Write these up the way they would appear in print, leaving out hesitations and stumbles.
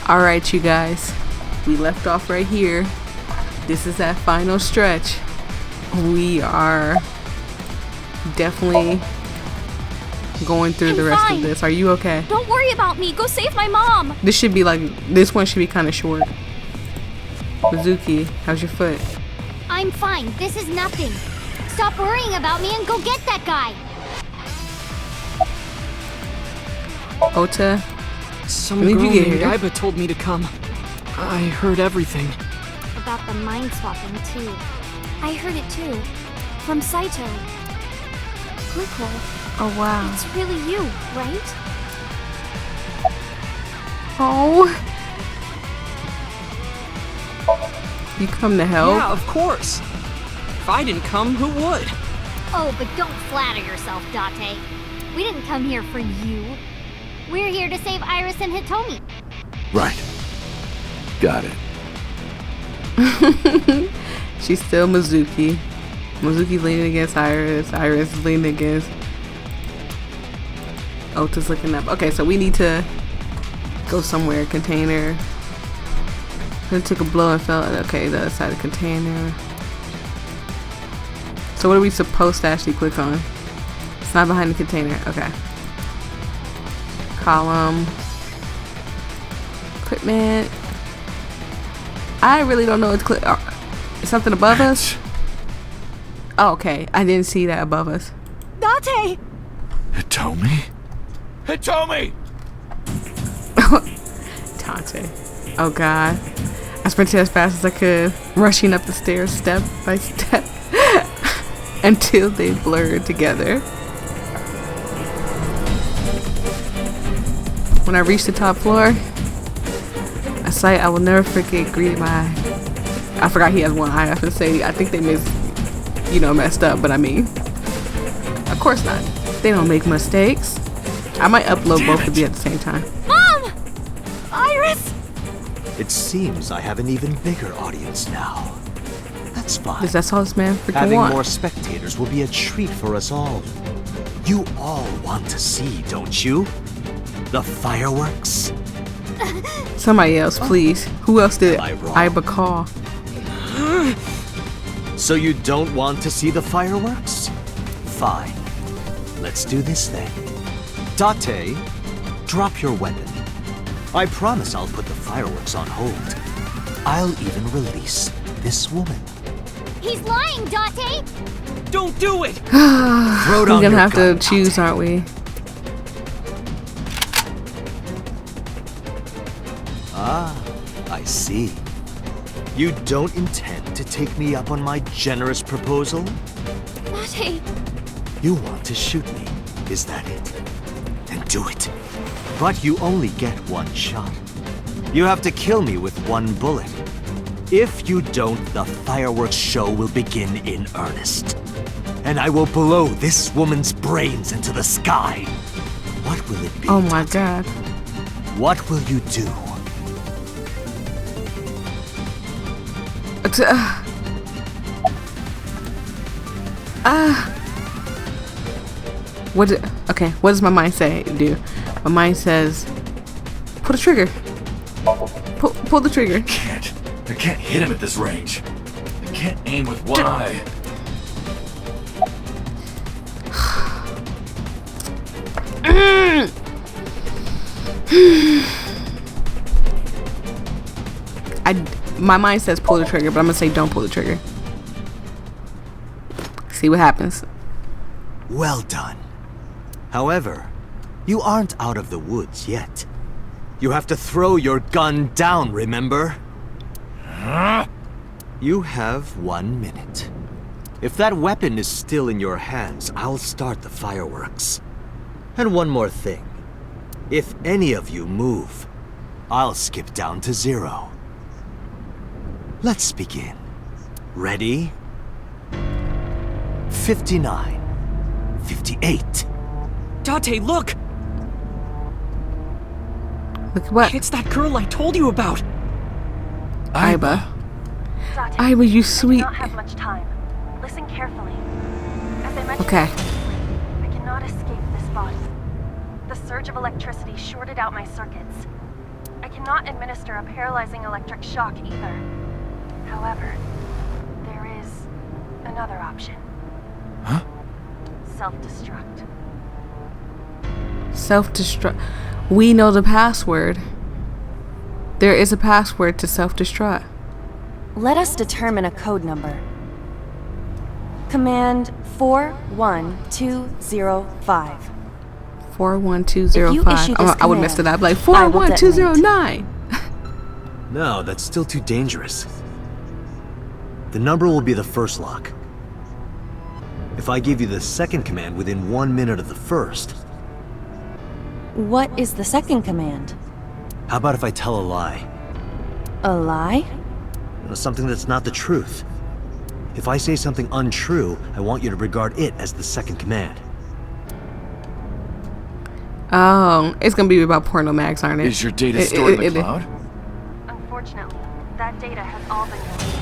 Alright, you guys, we left off right here. This is that final stretch. We are definitely going through the rest of this. Are you okay? Don't worry about me. Go save my mom. This should be like, this one should be kind of short. Mizuki, how's your foot? I'm fine. This is nothing. Stop worrying about me and go get that guy. Ota? Some girl named Aiba told me to come. I heard everything. About the mind swapping too. I heard it too. From Saito. Glickle. Oh wow. It's really you, right? Oh. You come to help? Yeah, of course. If I didn't come, who would? Oh, but don't flatter yourself, Date. We didn't come here for you. We're here to save Iris and Hitomi. Right. Got it. She's still Mizuki. Mizuki's leaning against Iris. Iris is leaning against... Ota's looking up. Okay, so we need to go somewhere. Container. Then took a blow and fell. Okay, the other side of the container. So what are we supposed to actually click on? It's not behind the container. Okay. Column. Equipment. I really don't know what to click. Is something above us? Oh, okay. I didn't see that above us. Date! Hitomi? Hitomi! Tate. Oh god. I sprinted as fast as I could, rushing up the stairs step by step until they blurred together. When I reached the top floor, a sight I will never forget greeted my eye. I forgot he has one eye. I have to say, I think they messed up, but I mean, of course not. They don't make mistakes. I might upload both of you at the same time. Mom! Iris! It seems I have an even bigger audience now. That's fine. Because that's all this man freaking Having wants. more spectators will be a treat for us all. You all want to see, don't you? The fireworks? Somebody else, please. Who else did Am I wrong? Aiba call? So you don't want to see the fireworks? Fine. Let's do this then. Date, drop your weapon. I promise I'll put the fireworks on hold. I'll even release this woman. He's lying, Date! Don't do it! Throw We're down gonna your have gun, to choose, Date. aren't we? Ah, I see. You don't intend to take me up on my generous proposal? Date! You want to shoot me, is that it? Then do it. But you only get one shot. You have to kill me with one bullet. If you don't, the fireworks show will begin in earnest. And I will blow this woman's brains into the sky. What will it be? Oh my Date? god. What will you do? What does my mind say do? My mind says, pull the trigger. Pull the trigger. I can't hit him at this range. I can't aim with one eye. My mind says pull the trigger, but I'm gonna say don't pull the trigger. See what happens. Well done. However, you aren't out of the woods yet. You have to throw your gun down, remember? You have 1 minute. If that weapon is still in your hands, I'll start the fireworks. And one more thing. If any of you move, I'll skip down to 0. Let's begin. Ready? 59. 58. Date, look! Look what? It's that girl I told you about! Aiba. Aiba, you sweet. I do not have much time. Listen carefully. As I mentioned Okay. previously, I cannot escape this body. The surge of electricity shorted out my circuits. I cannot administer a paralyzing electric shock either. However, there is another option. Huh? Self-destruct. Self-destruct. We know the password. There is a password to self-destruct. Let us determine a code number. Command 41205. 41205. I would mess it up like 41209. No, that's still too dangerous. The number will be the first lock. If I give you the second command within 1 minute of the first... What is the second command? How about if I tell a lie? A lie? Something that's not the truth. If I say something untrue, I want you to regard it as the second command. Oh, it's gonna be about porno mags, aren't it? Is your data stored in the cloud? Unfortunately, that data has all been released.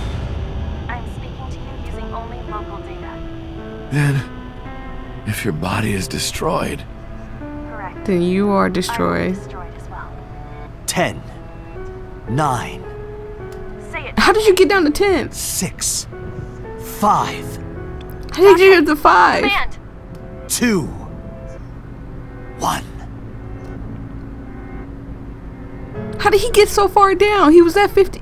I'm speaking to you using only local data. Then, if your body is destroyed... Correct. Then you are I will be destroyed. destroyed as well. 10, 9, Say it. How did you get down to 10? 6, 5, How did you get to 5? Command. 2, 1. How did he get so far down? He was at 50.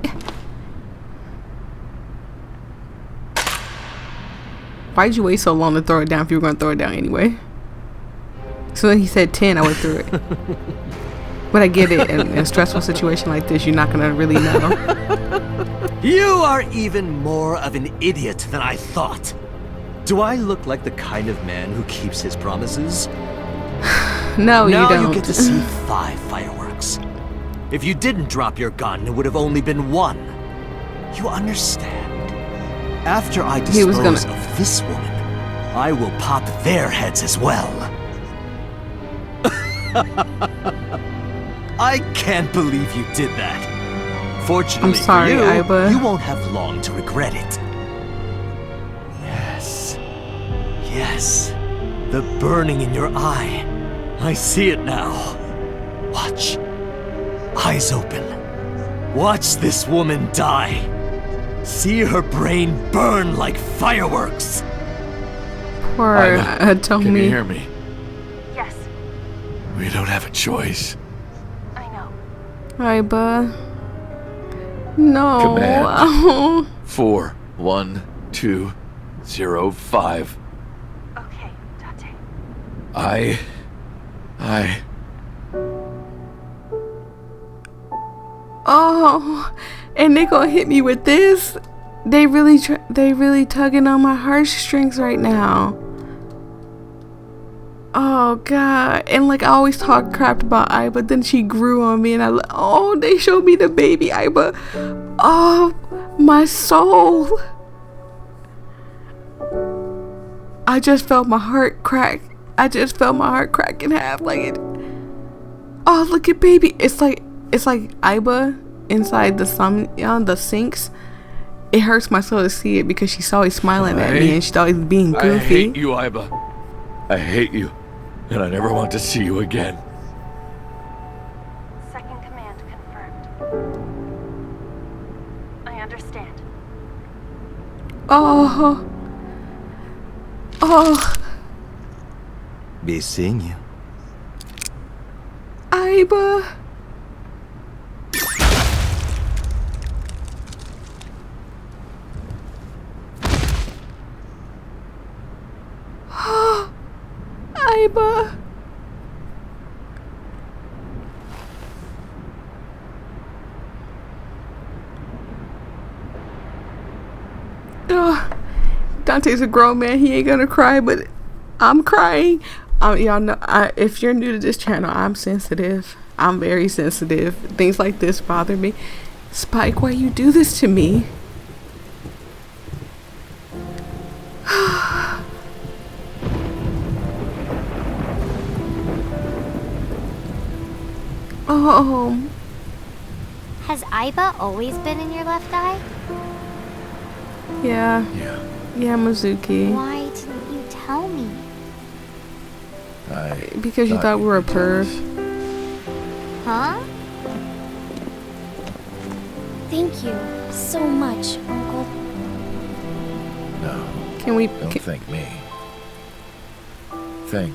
Why'd you wait so long to throw it down if you were going to throw it down anyway? So when he said 10, I went through it. But I get it. In a stressful situation like this, you're not going to really know. You are even more of an idiot than I thought. Do I look like the kind of man who keeps his promises? No, you now don't. you get to see 5 fireworks. If you didn't drop your gun, it would have only been 1. You understand? After I dispose of this woman, I will pop their heads as well. I can't believe you did that. Fortunately I'm sorry, for you, Aiba. you won't have long to regret it. Yes. Yes. The burning in your eye. I see it now. Watch. Eyes open. Watch this woman die. See her brain burn like fireworks. Poor Tommy. Can you hear me? Yes, We don't have a choice. I know. Aiba. No. Command. 41205. Okay, Date. I... Oh, and they gonna hit me with this? They really tugging on my heartstrings right now. Oh God! And like I always talk crap about Aiba, then she grew on me, and they showed me the baby Aiba. Oh, my soul! I just felt my heart crack. I just felt my heart crack in half, like it. Oh, look at baby! It's like Aiba inside the Somnium, the sinks. It hurts my soul to see it because she's always smiling at me and she's always being goofy. I hate you, Aiba. I hate you. And I never want to see you again. Second command confirmed. I understand. Oh. Be seeing you. Aiba. Aiba. Dante's a grown man. He ain't gonna cry, but I'm crying. Y'all know, if you're new to this channel, I'm sensitive. I'm very sensitive. Things like this bother me. Spike, why you do this to me? Oh. Has Aiba always been in your left eye? Yeah. Yeah, Mizuki. Why didn't you tell me? Because you thought we were a perv. Huh? Thank you so much, Uncle. No, Can we... don't thank me. Thank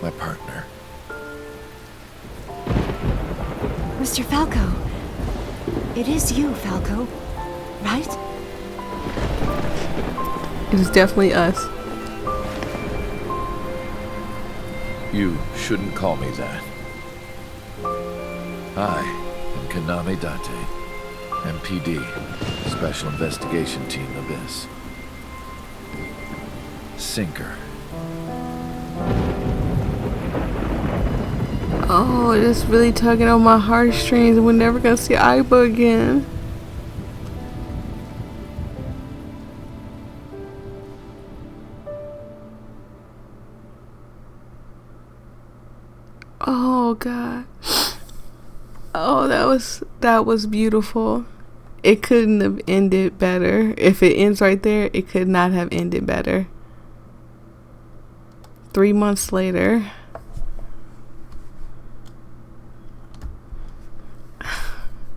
my partner. Mr. Falco. It is you, Falco. Right? It is definitely us. You shouldn't call me that. I am Kaname Date, MPD, Special Investigation Team Abyss. Sinker. Oh, it's really tugging on my heartstrings, and we're never gonna see Aiba again. Oh God. Oh, that was beautiful. It couldn't have ended better. If it ends right there, it could not have ended better. 3 months later.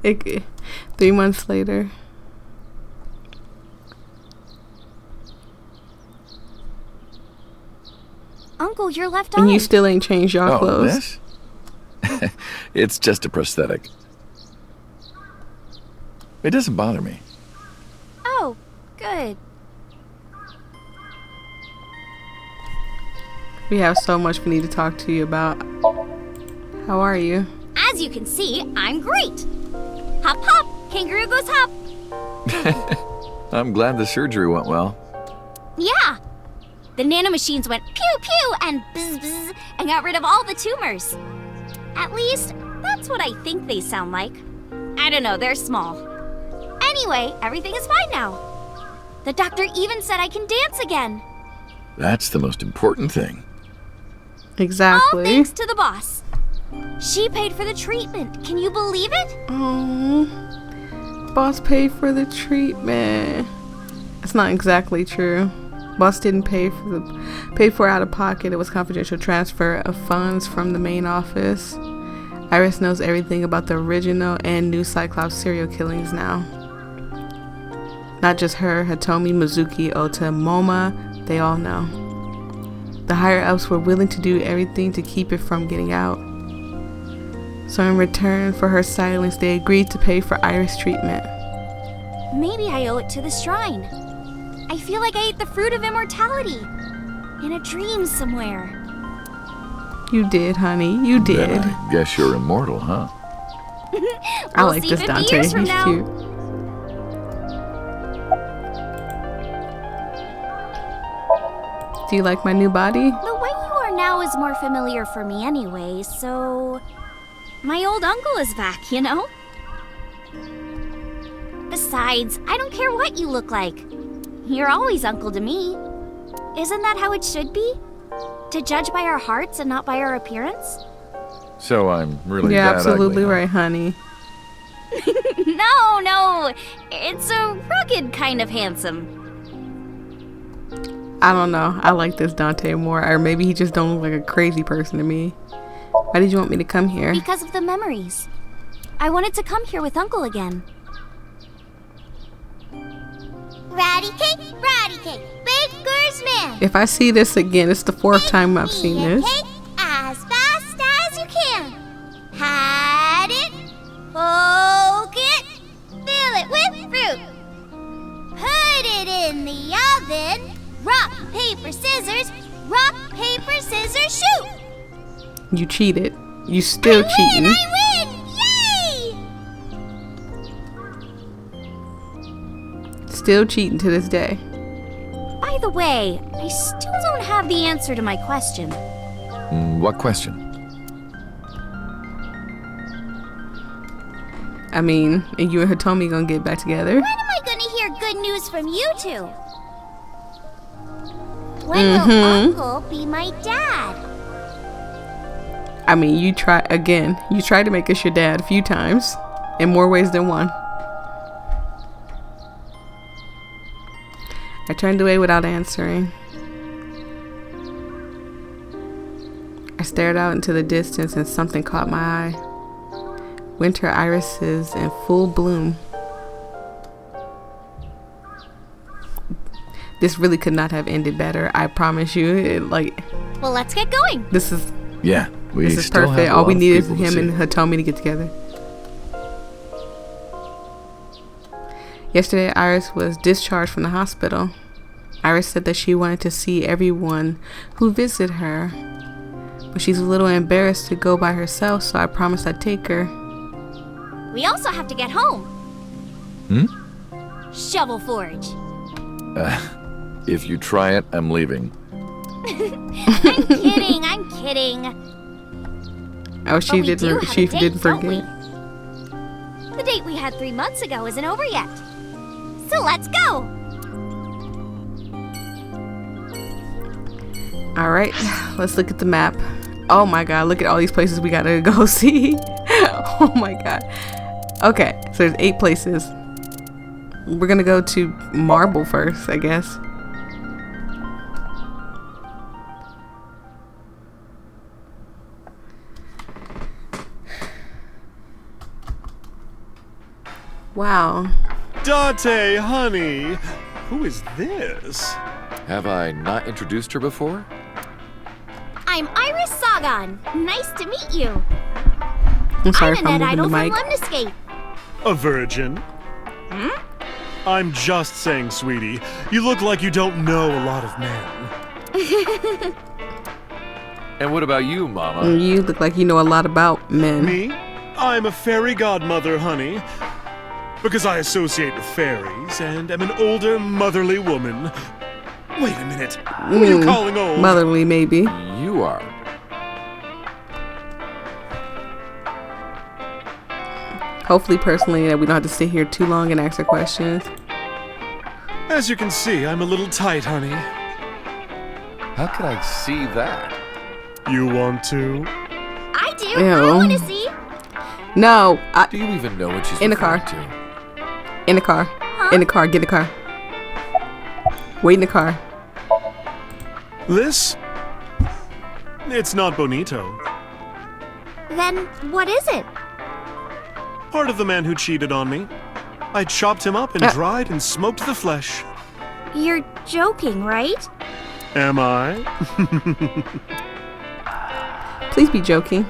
3 months later. Uncle, your left eye. And you still ain't changed your clothes. This? It's just a prosthetic. It doesn't bother me. Oh, good. We have so much we need to talk to you about. How are you? As you can see, I'm great. Hop, hop. Kangaroo goes hop. I'm glad the surgery went well. Yeah. The nanomachines went pew pew and bzz bzz and got rid of all the tumors. At least, that's what I think they sound like. I don't know, they're small. Anyway, everything is fine now. The doctor even said I can dance again. That's the most important thing. Exactly. All thanks to the boss. She paid for the treatment. Can you believe it? Oh, boss paid for the treatment. It's not exactly true. Boss didn't pay for out of pocket. It was confidential transfer of funds from the main office. Iris knows everything about the original and new Cyclops serial killings now. Not just her, Hitomi, Mizuki, Ota, Moma, they all know. The higher ups were willing to do everything to keep it from getting out. So in return for her silence, they agreed to pay for Iris' treatment. Maybe I owe it to the shrine. I feel like I ate the fruit of immortality. In a dream somewhere. You did, honey. You did. Then I guess you're immortal, huh? I like this Dante. He's cute. Do you like my new body? The way you are now is more familiar for me anyway, so... My old uncle is back, you know? Besides, I don't care what you look like. You're always uncle to me. Isn't that how it should be? To judge by our hearts and not by our appearance? So I'm really You're that absolutely ugly, right, honey. No. It's a rugged kind of handsome. I don't know. I like this Dante more. Or maybe he just don't look like a crazy person to me. Why did you want me to come here? Because of the memories. I wanted to come here with Uncle again. Ratty cake, baker's man. If I see this again, it's the 4th time I've seen this. Cake as fast as you can. Pat it, poke it, fill it with fruit. Put it in the oven. Rock, paper, scissors, shoot. You cheated. You still cheating. I win! Yay! Still cheating to this day. By the way, I still don't have the answer to my question. What question? I mean, and you and Hitomi gonna get back together. When am I gonna hear good news from you two? When will Uncle be my dad? I mean, you tried to make us your dad a few times. In more ways than one. I turned away without answering. I stared out into the distance and something caught my eye. Winter irises in full bloom. This really could not have ended better. I promise you. Well, let's get going. This is still perfect. have a All we lot of need is people to him see. and Hitomi to get together. Yesterday, Iris was discharged from the hospital. Iris said that she wanted to see everyone who visited her, but she's a little embarrassed to go by herself, so I promised I'd take her. We also have to get home. Shovel Forge. If you try it, I'm leaving. I'm kidding. Oh, she But we do have a date, didn't don't we? forget. The date we had 3 months ago isn't over yet. So let's go. All right, let's look at the map. Oh my god, look at all these places we gotta go see. Oh my god. Okay, so there's 8 places. We're gonna go to Marble first, I guess. Wow. Date, honey! Who is this? Have I not introduced her before? I'm Iris Sagan. Nice to meet you. I'm sorry I'm if I'm Annette moving the Idol mic. from Lemniscape. A virgin? I'm just saying, sweetie. You look like you don't know a lot of men. And what about you, Mama? You look like you know a lot about men. Me? I'm a fairy godmother, honey. Because I associate with fairies and am an older, motherly woman. Wait a minute. Who are you calling old? Motherly, maybe. You are. Hopefully, personally, that we don't have to sit here too long and ask her questions. As you can see, I'm a little tight, honey. How could I see that? You want to? I do. Ew. I want to see. No, Do you even know what she's In the car. referring to? in the car. In the car. Get in the car. Wait in the car. This? It's not bonito. Then what is it? Part of the man who cheated on me. I chopped him up and dried and smoked the flesh. You're joking, right? Am I? Please be joking.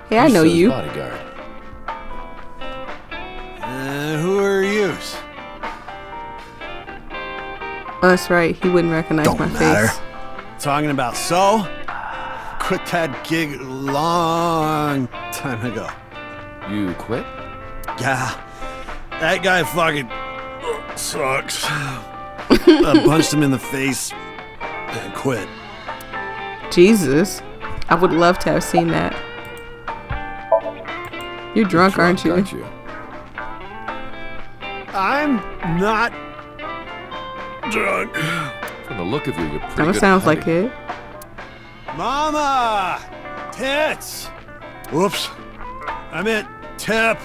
Hey, I Who's know So's you. bodyguard? Who are yous? Oh, that's right. He wouldn't recognize Don't my matter. face. Talking about So? Quit that gig long time ago. You quit? Yeah, that guy fucking sucks. I punched him in the face and quit. Jesus. I would love to have seen that. You're drunk, aren't you? I'm not drunk. From the look of you, you're pretty Kinda good sounds at like hunting. it. Mama! Tits! Whoops. I meant tip.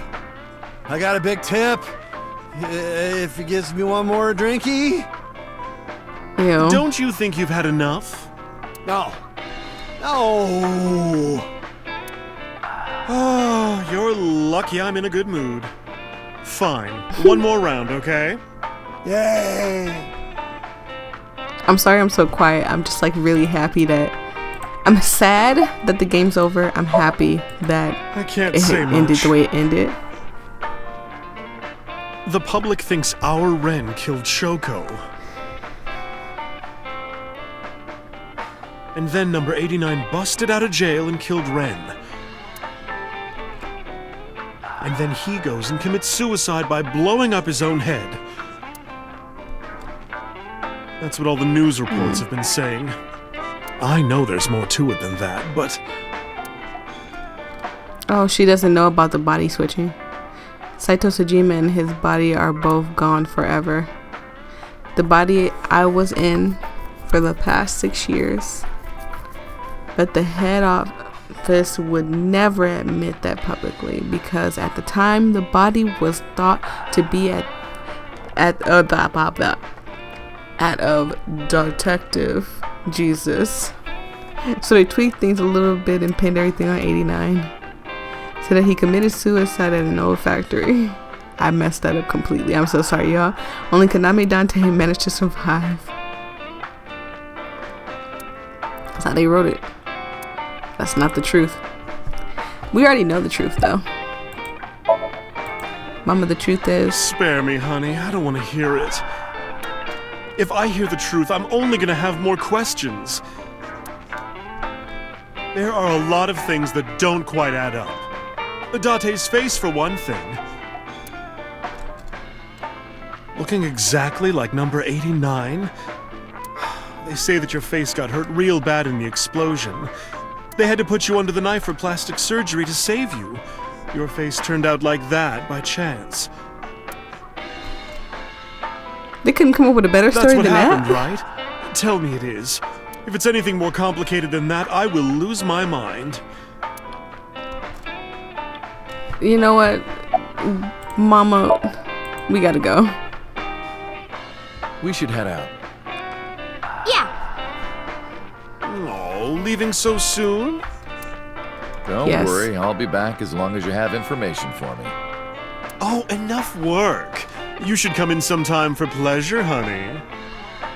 I got a big tip. If he gives me one more drinky. Ew. Don't you think you've had enough? No. No. Oh, you're lucky I'm in a good mood. Fine. One more round, okay? Yay. I'm sorry I'm so quiet. I'm just like really happy that I'm sad that the game's over. I'm happy that I can't it say ended much. the way it ended. The public thinks our Ren killed Shoko. And then number 89 busted out of jail and killed Ren. And then he goes and commits suicide by blowing up his own head. That's what all the news reports have been saying. I know there's more to it than that, but Oh, she doesn't know about the body switching. Saito Sejima and his body are both gone forever. The body I was in for the past 6 years. But the head office would never admit that publicly because at the time the body was thought to be at Detective Jesus. So they tweaked things a little bit and pinned everything on 89. Said that he committed suicide at an old factory. I messed that up completely. I'm so sorry, y'all. Only Konami Dante managed to survive. That's how they wrote it. That's not the truth. We already know the truth, though. Mama, the truth is... Spare me, honey. I don't want to hear it. If I hear the truth, I'm only going to have more questions. There are a lot of things that don't quite add up. Date's face, for one thing. Looking exactly like number 89. They say that your face got hurt real bad in the explosion. They had to put you under the knife for plastic surgery to save you. Your face turned out like that by chance. They couldn't come up with a better story than that? That's what happened, right? Tell me it is. If it's anything more complicated than that, I will lose my mind. You know what, Mama, we gotta go. We should head out. Yeah. Oh, leaving so soon? Don't Yes. worry, I'll be back as long as you have information for me. Oh, enough work. You should come in sometime for pleasure, honey.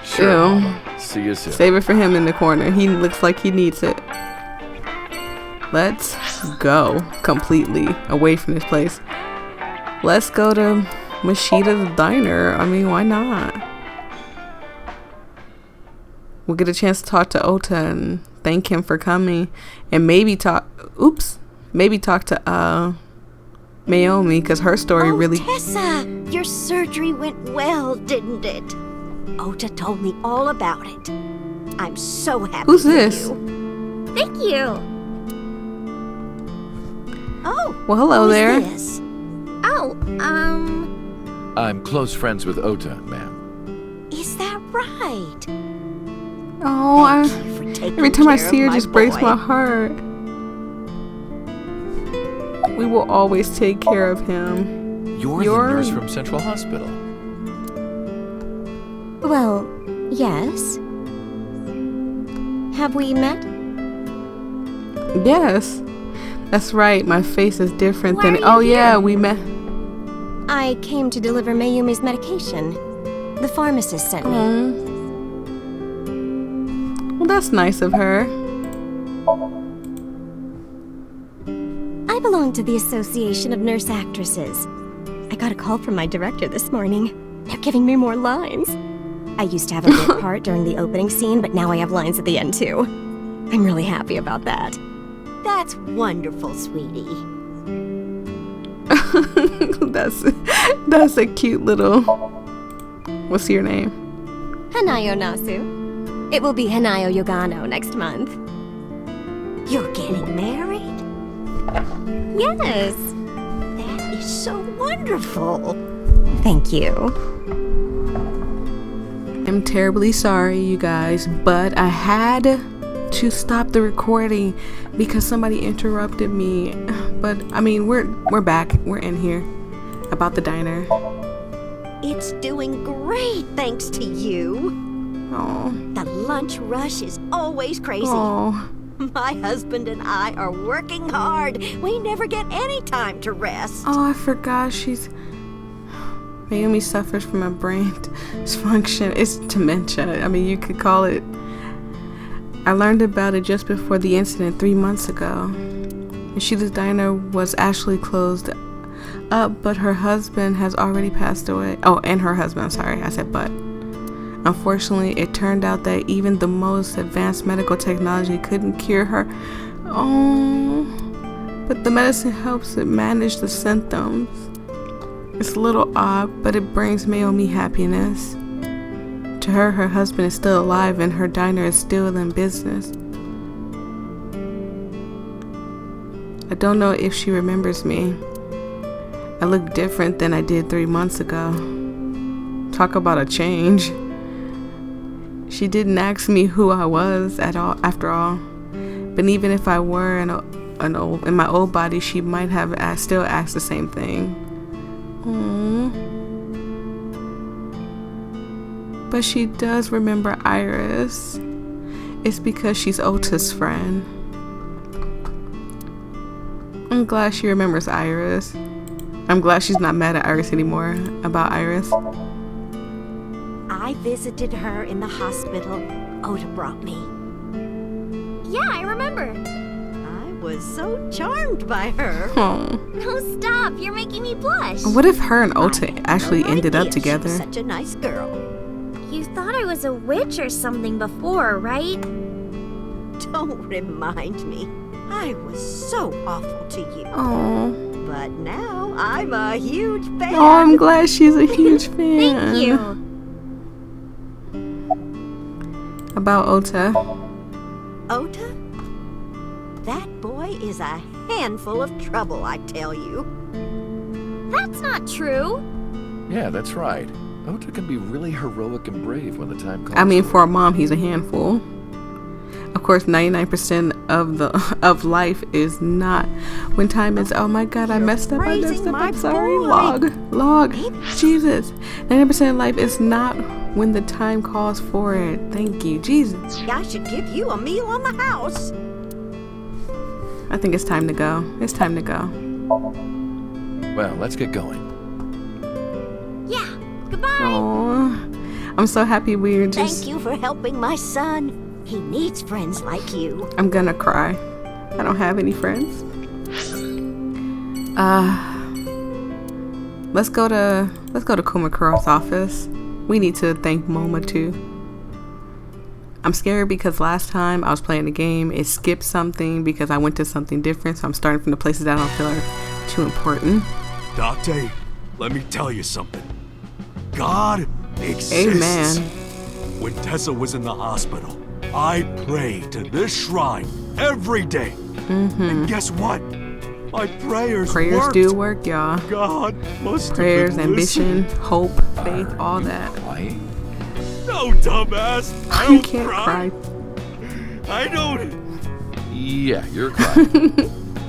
Sure, Ew. Mama. See you soon. Save it for him in the corner. He looks like he needs it. Let's go completely away from this place. Let's go to Mashida's Diner. I mean, why not? We'll get a chance to talk to Ota and thank him for coming, and maybe talk to Naomi, because her story really... Tessa, your surgery went well, didn't it? Ota told me all about it. I'm so happy Who's for this? you. Thank you. Oh, Well, hello who's there. this? Oh, I'm close friends with Ota, ma'am. Is that right? Oh, Thank you for taking every time I care see her, of it my just breaks boy. my heart. We will always take care of him. You're the nurse from Central Hospital. Well, yes. Have we met? Yes, that's right. My face is different Why than. are you Oh yeah, here? we met. I came to deliver Mayumi's medication. The pharmacist sent me. Well, that's nice of her. I belong to the Association of Nurse Actresses. I got a call from my director this morning. They're giving me more lines. I used to have a bit part during the opening scene, but now I have lines at the end too. I'm really happy about that. That's wonderful, sweetie. that's a cute little. What's your name? Hanayo Nasu. It will be Hanayo Yogano next month. You're getting married? Yes. That is so wonderful. Thank you. I'm terribly sorry, you guys, but I had to stop the recording because somebody interrupted me. But I mean, we're back. We're in here about the diner. It's doing great thanks to you. Oh. The lunch rush is always crazy. Oh. My husband and I are working hard. We never get any time to rest. Oh, I forgot Mayumi suffers from a brain dysfunction. It's dementia. I mean, you could call it. I learned about it just before the incident 3 months ago. Mashida's Diner was actually closed up, but her husband has already passed away. Oh, and her husband, I'm sorry, I said but. Unfortunately, it turned out that even the most advanced medical technology couldn't cure her. Oh, but the medicine helps it manage the symptoms. It's a little odd, but it brings Mayumi happiness. To her, her husband is still alive and her diner is still in business. I don't know if she remembers me. I look different than I did 3 months ago. Talk about a change. She didn't ask me who I was at all, after all. But even if I were in my old body, she might have still asked the same thing. Aww. But she does remember Iris. It's because she's Ota's friend. I'm glad she remembers Iris. I'm glad she's not mad at Iris anymore about Iris. I visited her in the hospital. Ota brought me. Yeah, I remember. I was so charmed by her. Oh. No, stop. You're making me blush. What if her and Ota actually ended up together? She was such a nice girl. You thought I was a witch or something before, right? Don't remind me. I was so awful to you. Oh. But now I'm a huge fan. Oh, I'm glad she's a huge fan. Thank you. About Ota. Ota? That boy is a handful of trouble, I tell you. That's not true. Yeah, that's right. Ota can be really heroic and brave when the time calls. I mean, for a mom, he's a handful. Of course, 99% of life is not when time is. Oh my God, I messed up. I'm sorry. Log. Jesus. 90% of life is not when the time calls for it. Thank you, Jesus. I should give you a meal on the house. I think it's time to go. It's time to go. Well, let's get going. Yeah. Goodbye. Oh, I'm so happy we're just. Thank you for helping my son. He needs friends like you. I'm gonna cry. I don't have any friends. Let's go to Kumakuro's office. We need to thank Moma too. I'm scared because last time I was playing the game, it skipped something because I went to something different. So I'm starting from the places that I don't feel are too important. Dante, let me tell you something. God exists. Amen. When Tessa was in the hospital, I prayed to this shrine every day. And guess what? My prayers worked. Do work, y'all. God must Prayers, have been ambition, listening. hope, faith, all that. Quiet. No, dumbass. I You don't can't cry. I don't. Yeah, you're crying.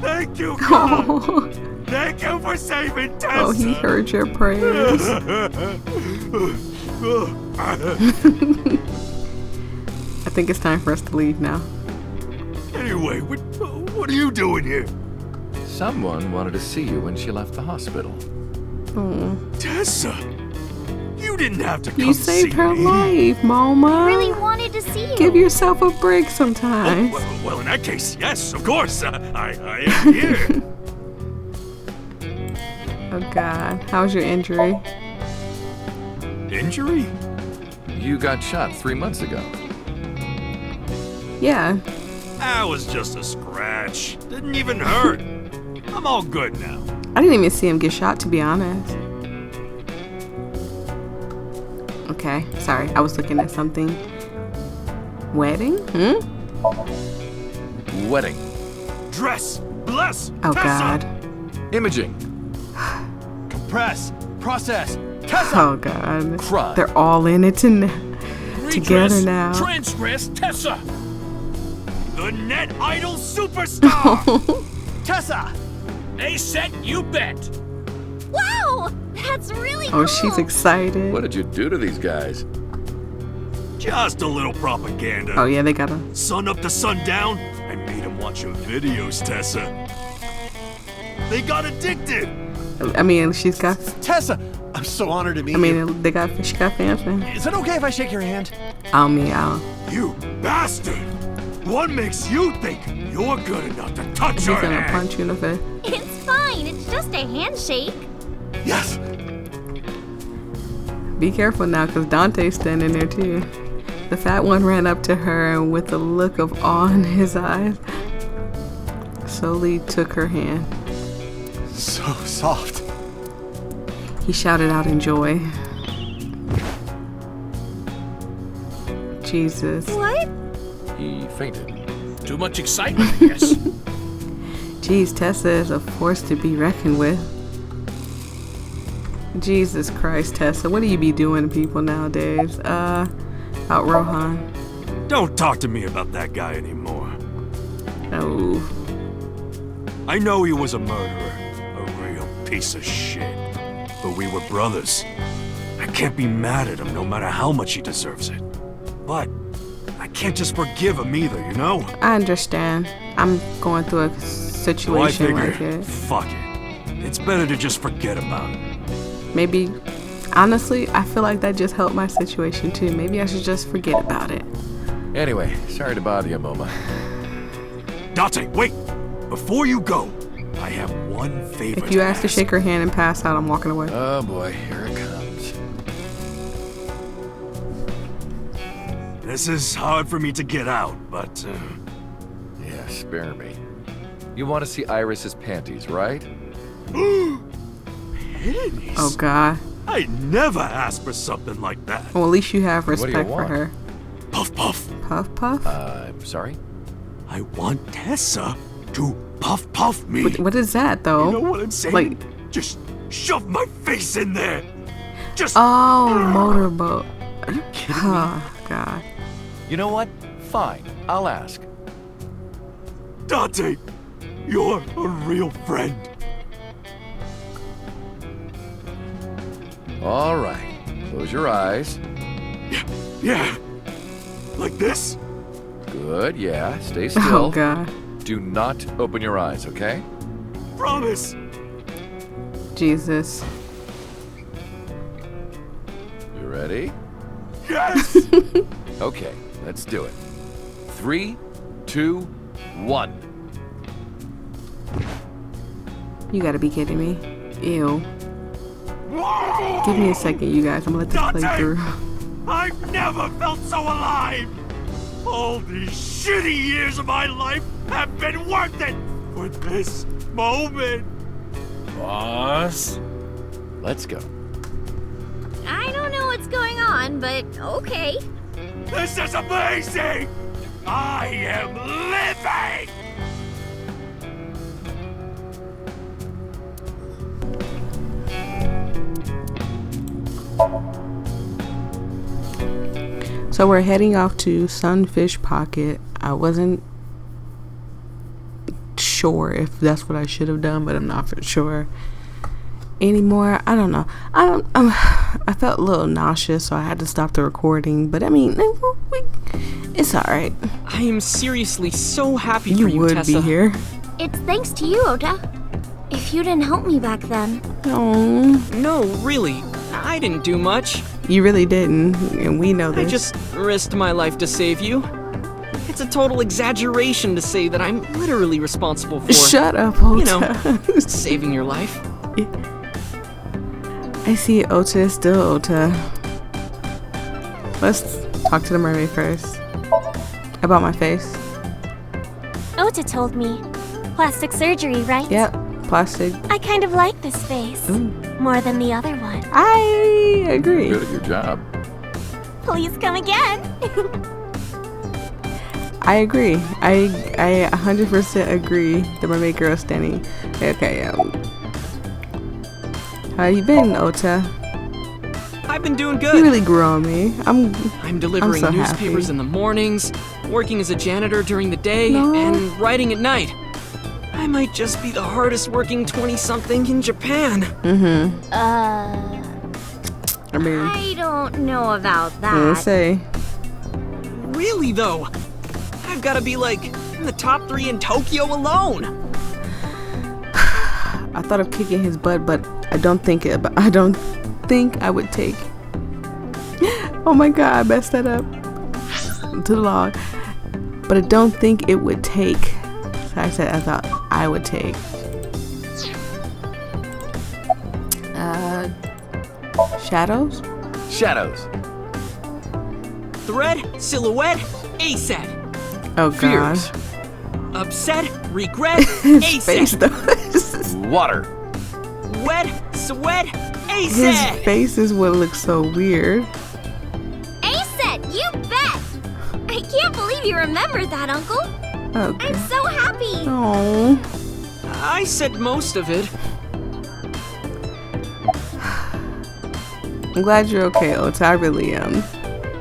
Thank you, God. Oh, Thank you for saving Tessa. oh, he heard your prayers. I think it's time for us to leave now. Anyway, what are you doing here? Someone wanted to see you when she left the hospital. Oh. Tessa, you didn't have to come You saved see her me. life, Mama. I really wanted to see you. Give yourself a break sometime. Well, in that case, yes, of course. I am here. Oh God, how's your injury? Injury? You got shot 3 months ago. Yeah. That was just a scratch. Didn't even hurt. I'm all good now. I didn't even see him get shot, to be honest. Okay, sorry, I was looking at something. Wedding? Wedding. Dress. Bless. Oh Tessa. God. Imaging. Compress. Process. Tessa. Oh God. Cry. They're all in it together now. Transgress Tessa. The net idol superstar. Tessa. A set, you bet. Wow, that's really cool. Oh, she's excited. What did you do to these guys? Just a little propaganda. Oh yeah, they gotta. Sun up to sundown. I made them watch your videos, Tessa. They got addicted. I mean, she's got. Tessa, I'm so honored to meet I you. mean, she got fans, man. Is it okay if I shake your hand? I'll mean, You bastard! What makes you think you're good enough to touch he's her gonna hand? punch you in the face. It's fine. It's just a handshake. Yes. Be careful now, cause Dante's standing there too. The fat one ran up to her and with a look of awe in his eyes, slowly took her hand. So soft. He shouted out in joy. Jesus. What? He fainted. Too much excitement, I guess. Jeez, Tessa is a force to be reckoned with. Jesus Christ, Tessa, what do you be doing to people nowadays? Out Rohan. Don't talk to me about that guy anymore. Oh. I know he was a murderer, a real piece of shit. But we were brothers. I can't be mad at him no matter how much he deserves it. But I can't just forgive him either, you know? I understand. I'm going through a So I situation like figured, it. fuck it. It's better to just forget about it. Maybe, honestly, I feel like that just helped my situation too. Maybe I should just forget about it. Anyway, sorry to bother you, Moma. Date, wait! Before you go, I have one favor If you ask to shake her hand and pass out, I'm walking away. Oh boy, here it comes. This is hard for me to get out, but... Yeah, spare me. You want to see Iris's panties, right? Panties? Oh God. I never asked for something like that. Well, at least you have What do you respect for want? her. Puff puff. Puff puff? I'm sorry? I want Tessa to puff puff me. What is that though? You know what I'm saying? Like, just shove my face in there. Just... oh, motorboat. Are you kidding me? Oh God. You know what? Fine, I'll ask. Date, you're a real friend. All right, close your eyes. Yeah. Like this? Good, yeah, stay still. Oh God. Do not open your eyes, okay? Promise. Jesus. You ready? Yes. Okay, let's do it. 3, 2, 1. You gotta be kidding me. Ew. Give me a second, you guys. I'm gonna let this play Dante! through. I've never felt so alive. All these shitty years of my life have been worth it for this moment. Boss. Let's go. I don't know what's going on, but okay. This is amazing. I am living. So we're heading off to Sunfish Pocket. I wasn't sure if that's what I should have done, but I'm not for sure anymore. I don't know. I felt a little nauseous, so I had to stop the recording. But I mean, it's all right. I am seriously so happy You for you, would Tessa. be here. It's thanks to you, Ota. If you didn't help me back then. No, No, really. I didn't do much. you really didn't, and we know I this. just risked my life to save you. It's a total exaggeration to say that I'm literally responsible for, Shut up, Ota. you know, saving your life. I see Ota is still Ota. Let's talk to the mermaid first. About my face. Ota told me. Plastic surgery, right? Yep, plastic. I kind of like this face. Ooh. More than the other one. I agree. Good at your job. Please come again. I agree. I 100% agree. The mermaid girl standing. Okay, how you been, Ota? I've been doing You good. really grew on me. I'm delivering so newspapers happy. in the mornings, working as a janitor during the day, No. and writing at night. I might just be the hardest working 20-something in Japan. I mean, I don't know about let's that. say. Really, though? I've got to be, like, in the top 3 in Tokyo alone. I thought of kicking his butt, but I don't think I would take. Oh my god, I messed that up. To the log. But I don't think it would take. So I said I thought I would take. Shadows? Shadows. Thread, silhouette, ASAT. Oh god. Fears. Upset, regret, His face ASAT. though. Water. Wet, sweat, His ASAT. face is what looks so weird. ASAT, you bet! I can't believe you remembered that, Uncle. Okay. I'm so happy. Oh. I said most of it. I'm glad you're okay, Ota. I really am.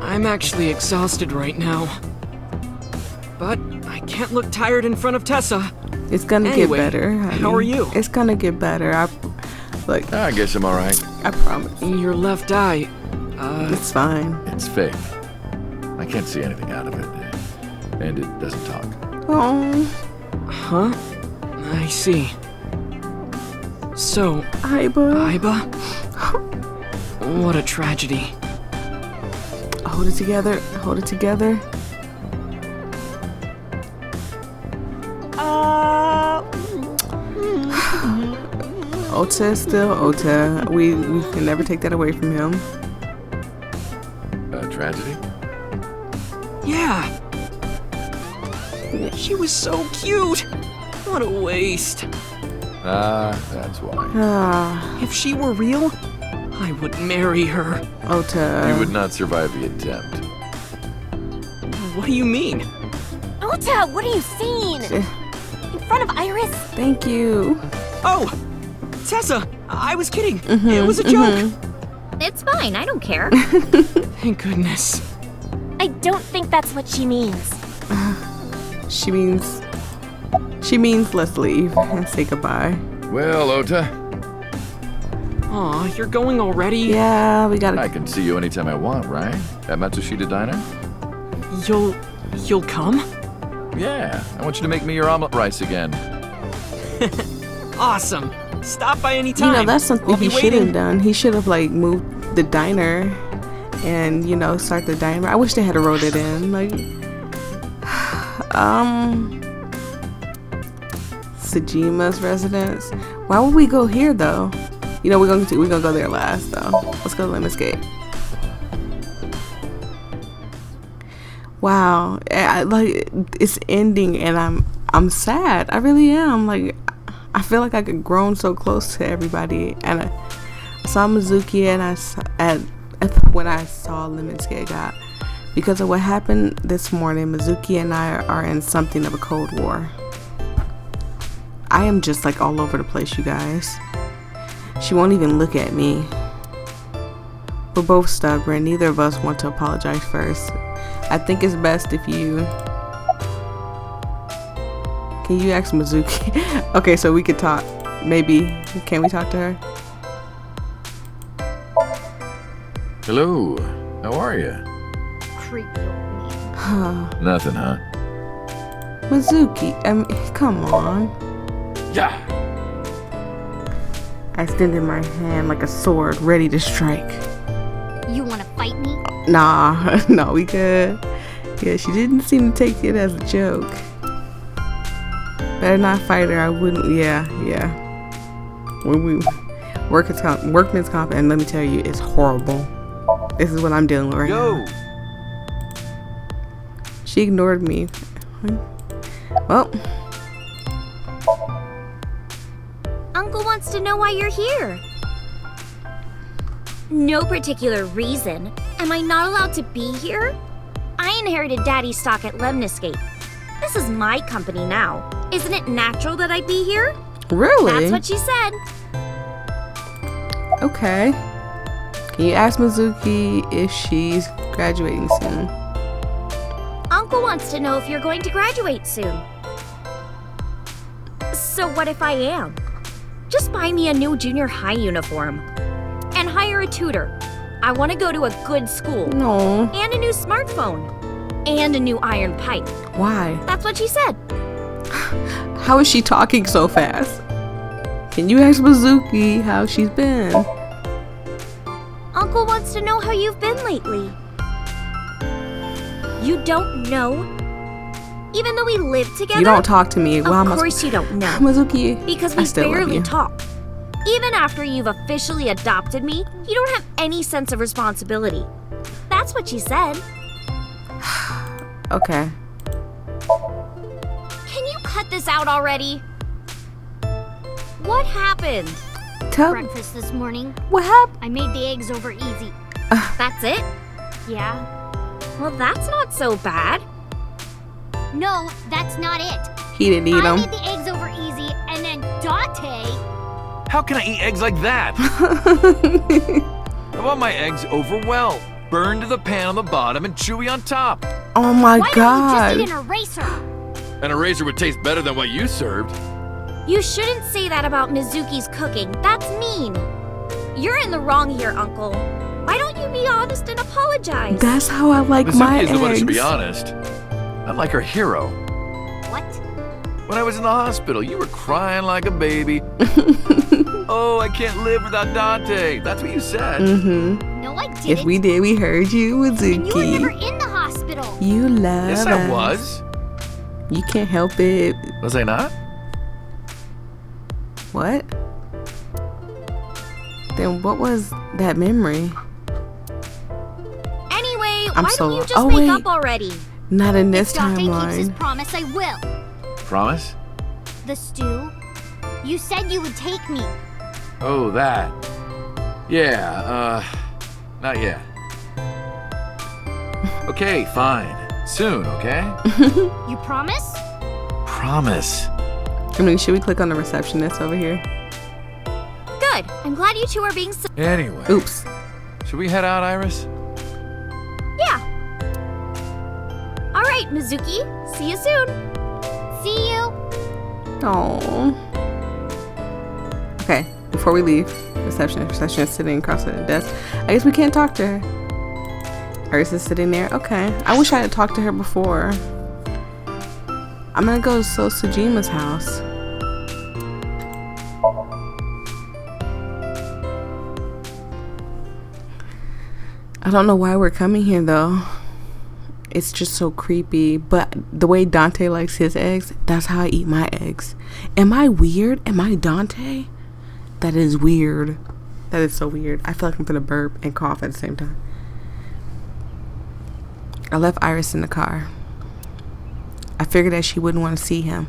I'm actually exhausted right now. But I can't look tired in front of Tessa. It's gonna Anyway, get better. honey. how are you? It's gonna get better. Look, I guess I'm all right. I promise. Your left eye, It's fine. It's fake. I can't see anything out of it. And it doesn't talk. Oh. Huh? I see. So, Aiba. What a tragedy. Hold it together. Hold it together. Ota is still Ota. We can never take that away from him. A tragedy? Yeah. She was so cute. What a waste. That's why. If she were real, I would marry her. Ota. You would not survive the attempt. What do you mean? Ota, what are you seeing? In front of Iris? Thank you. Oh! Tessa! I was kidding. It was a joke. It's fine, I don't care. Thank goodness. I don't think that's what she means. She means let's leave and say goodbye. Well, Ota, Aw, you're going already? Yeah, we gotta. I can see you anytime I want, right? At Matsushita Diner? You'll come? Yeah, I want you to make me your omelet rice again. Awesome. Stop by any time. You know, that's something I'll be he should waiting. have done. He should have like moved the diner and start the diner. I wish they had wrote it in. Like, Sejima's residence. Why would we go here though? We're gonna go there last though. Let's go to Lemon Escape. Wow, like it's ending and I'm sad. I really am. Like, I feel like I could grown so close to everybody, and I saw Mizuki and when I saw Lemon Escape got, because of what happened this morning. Mizuki and I are in something of a cold war. I am just like all over the place, you guys. She won't even look at me. We're both stubborn. Neither of us want to apologize first. I think it's best if you... Can you ask Mizuki? Okay, so we could talk. Maybe. Can we talk to her? Hello, how are you? Creepy old man. Nothing, huh? Mizuki, come on. Yeah. I extended my hand like a sword, ready to strike. You wanna fight me? Nah, no, we good. Yeah, she didn't seem to take it as a joke. Better not fight her. I wouldn't. Yeah. When we workman's comp, and let me tell you, it's horrible. This is what I'm dealing with right now. She ignored me. Well, Uncle wants to know why you're here. No particular reason. Am I not allowed to be here? I inherited Daddy's stock at Lemniscape. This is my company now. Isn't it natural that I be here? really? That's what she said. Okay. Can you ask Mizuki if she's graduating soon? Uncle wants to know if you're going to graduate soon. So what if I am? Just buy me a new junior high uniform. And hire a tutor. I want to go to a good school. No. And a new smartphone. And a new iron pipe. Why? That's what she said. How is she talking so fast? Can you ask Mizuki how she's been? Uncle wants to know how you've been lately. You don't know? Even though we live together? You don't talk to me. Of course you don't know. Mizuki, Because I we still love barely you. talk. Even after you've officially adopted me, you don't have any sense of responsibility. That's what she said. Okay. Can you cut this out already? What happened? Tell me. Breakfast this morning. What happened? I made the eggs over easy. That's it? Yeah. Well, that's not so bad. No, that's not it. He didn't eat I them. made the eggs over easy, and then Dante... How can I eat eggs like that? I want my eggs over well. Burned to the pan on the bottom and chewy on top. Oh my Why god. don't you just eat an eraser? An eraser would taste better than what you served. You shouldn't say that about Mizuki's cooking. That's mean. You're in the wrong here, Uncle. Why don't you be honest and apologize? That's how I like my Mizuki is the one who should be eggs. honest. I'm like her hero. What? When I was in the hospital, you were crying like a baby. Oh, I can't live without Dante. That's what you said. No, I didn't. If we did, we heard you, And you were never Mizuki. in the hospital. You love Yes, us. I was. You can't help it. Was I not? What? Then what was that memory? Anyway, I'm why so don't you just oh, wake wait. up already? Not in this If Dante keeps his timeline. promise, I will. Promise? The stew? You said you would take me. Oh, that. Yeah, not yet. Okay, fine. Soon, okay? You promise? Promise. I mean, should we click on the receptionist over here? Good. I'm glad you two are being so. Anyway, Oops. should we head out, Iris? Yeah. All right, Mizuki. See you soon. See you. Oh. Okay, before we leave, receptionist sitting across the desk. I guess we can't talk to her. Iris is sitting there. Okay. I wish I had talked to her before. I'm gonna go to Sosujima's house. I don't know why we're coming here though. It's just so creepy. But the way Dante likes his eggs, that's how I eat my eggs. Am I weird? Am I Dante? That is weird. That is so weird. I feel like I'm gonna burp and cough at the same time. I left Iris in the car. I figured that she wouldn't want to see him.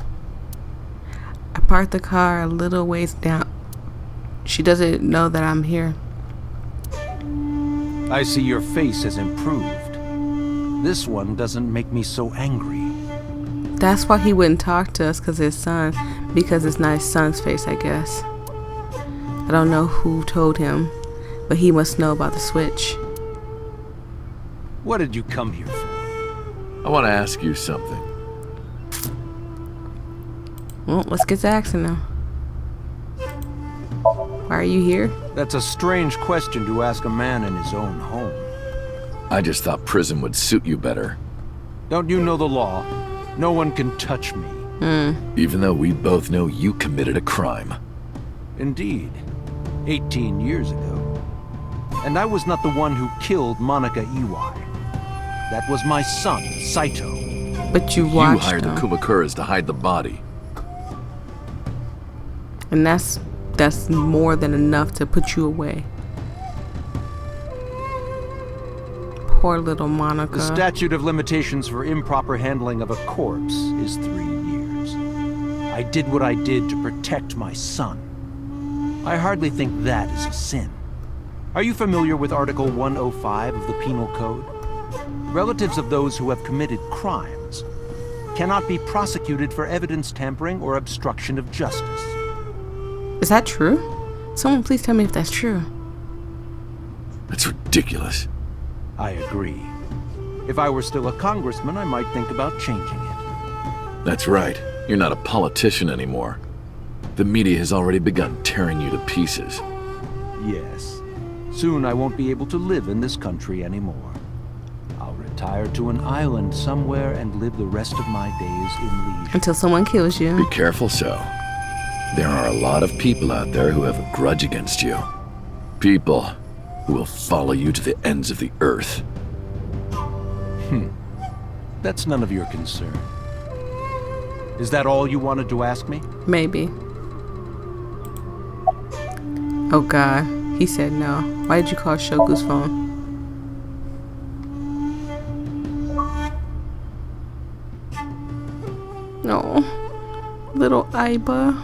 I parked the car a little ways down. She doesn't know that I'm here. I see your face has improved. This one doesn't make me so angry. That's why he wouldn't talk to us, because his son. Because it's not his son's face, I guess. I don't know who told him, but he must know about the switch. What did you come here for? I want to ask you something. Well, let's get to asking now. Why are you here? That's a strange question to ask a man in his own home. I just thought prison would suit you better. Don't you know the law? No one can touch me. Even though we both know you committed a crime. Indeed. 18 years ago. And I was not the one who killed Monica Iwai. That was my son, Saito. But you You watched hired the him. Kumakuras to hide the body. And that's more than enough to put you away. Poor little Monica. The statute of limitations for improper handling of a corpse is 3 years. I did what I did to protect my son. I hardly think that is a sin. Are you familiar with Article 105 of the Penal Code? Relatives of those who have committed crimes cannot be prosecuted for evidence tampering or obstruction of justice. Is that true? Someone please tell me if that's true. That's ridiculous. I agree. If I were still a congressman, I might think about changing it. That's right. You're not a politician anymore. The media has already begun tearing you to pieces. Yes. Soon I won't be able to live in this country anymore. I'll retire to an island somewhere and live the rest of my days in leisure. Until someone kills you. Be careful, so. There are a lot of people out there who have a grudge against you. People who will follow you to the ends of the earth. That's none of your concern. Is that all you wanted to ask me? Maybe. Oh god. He said no. Why did you call Shoku's phone? No. Little Aiba.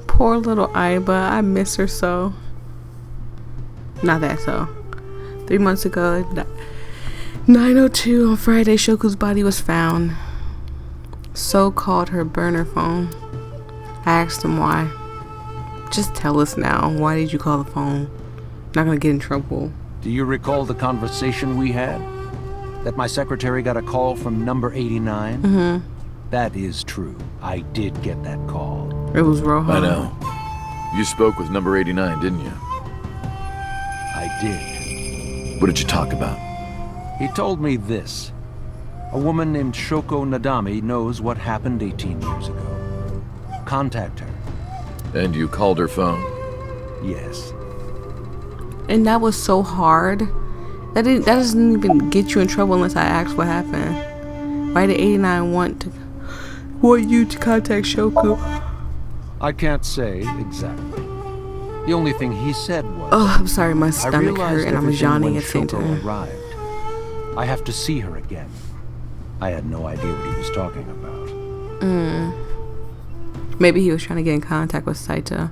Poor little Aiba. I miss her so. Not that so. 3 months ago, 9:02 on Friday, Shoku's body was found. So called her burner phone. I asked him why. Just tell us now. Why did you call the phone? Not gonna get in trouble. Do you recall the conversation we had? That my secretary got a call from number 89? Mm-hmm. That is true. I did get that call. It was Rohan. I know. You spoke with number 89, didn't you? did. What did you talk about? He told me this. A woman named Shoko Nadami knows what happened 18 years ago. Contact her. And you called her phone? Yes. And that was so hard. That doesn't even get you in trouble unless I ask what happened. Why did 89 want you to contact Shoko? I can't say exactly. The only thing he said was, oh, I'm sorry, my stomach hurt and I'm yawning at the same time. Arrived. I have to see her again. I had no idea what he was talking about. Maybe he was trying to get in contact with Saito.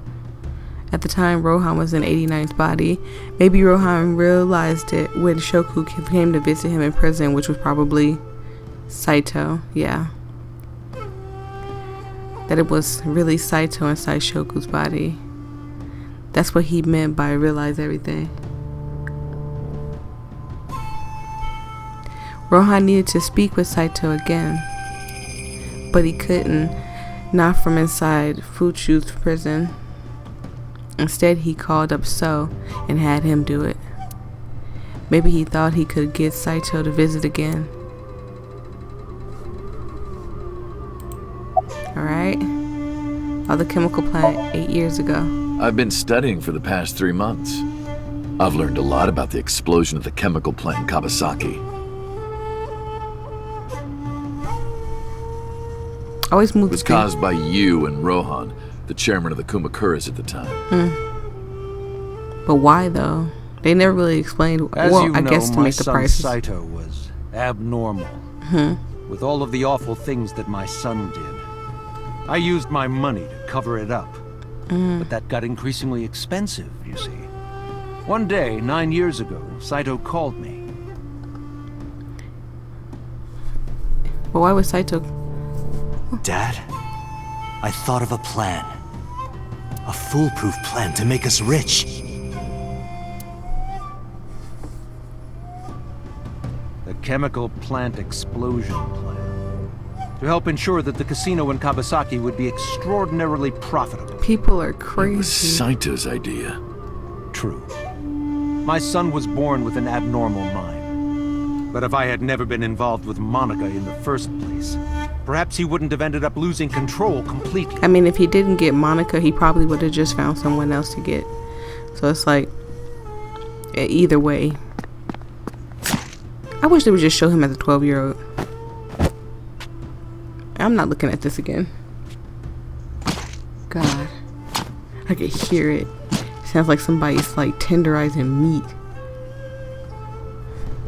At the time, Rohan was in 89's body. Maybe Rohan realized it when Shoku came to visit him in prison, which was probably Saito. Yeah. That it was really Saito inside Shoku's body. That's what he meant by realize everything. Rohan needed to speak with Saito again, but he couldn't, not from inside Fuchu's prison. Instead, he called up So and had him do it. Maybe he thought he could get Saito to visit again. Alright. All the chemical plant 8 years ago. I've been studying for the past 3 months. I've learned a lot about the explosion of the chemical plant in Kawasaki. Always move. It was caused by you and Rohan, the chairman of the Kumakuras at the time. But why though? They never really explained. As well, you I know, guess to my make the son prices. Saito was abnormal. With all of the awful things that my son did. I used my money to cover it up. But that got increasingly expensive, you see. One day, 9 years ago, Saito called me. But why was Saito? Dad, I thought of a plan. A foolproof plan to make us rich. The chemical plant explosion plan. To help ensure that the casino in Kawasaki would be extraordinarily profitable. People are It was crazy. Saito's idea. True. My son was born with an abnormal mind. But if I had never been involved with Monica in the first place, perhaps he wouldn't have ended up losing control completely. I mean, if he didn't get Monica, he probably would have just found someone else to get. So it's like, either way. I wish they would just show him as a 12-year-old. I'm not looking at this again. God. I could hear it. Sounds like somebody's like tenderizing meat.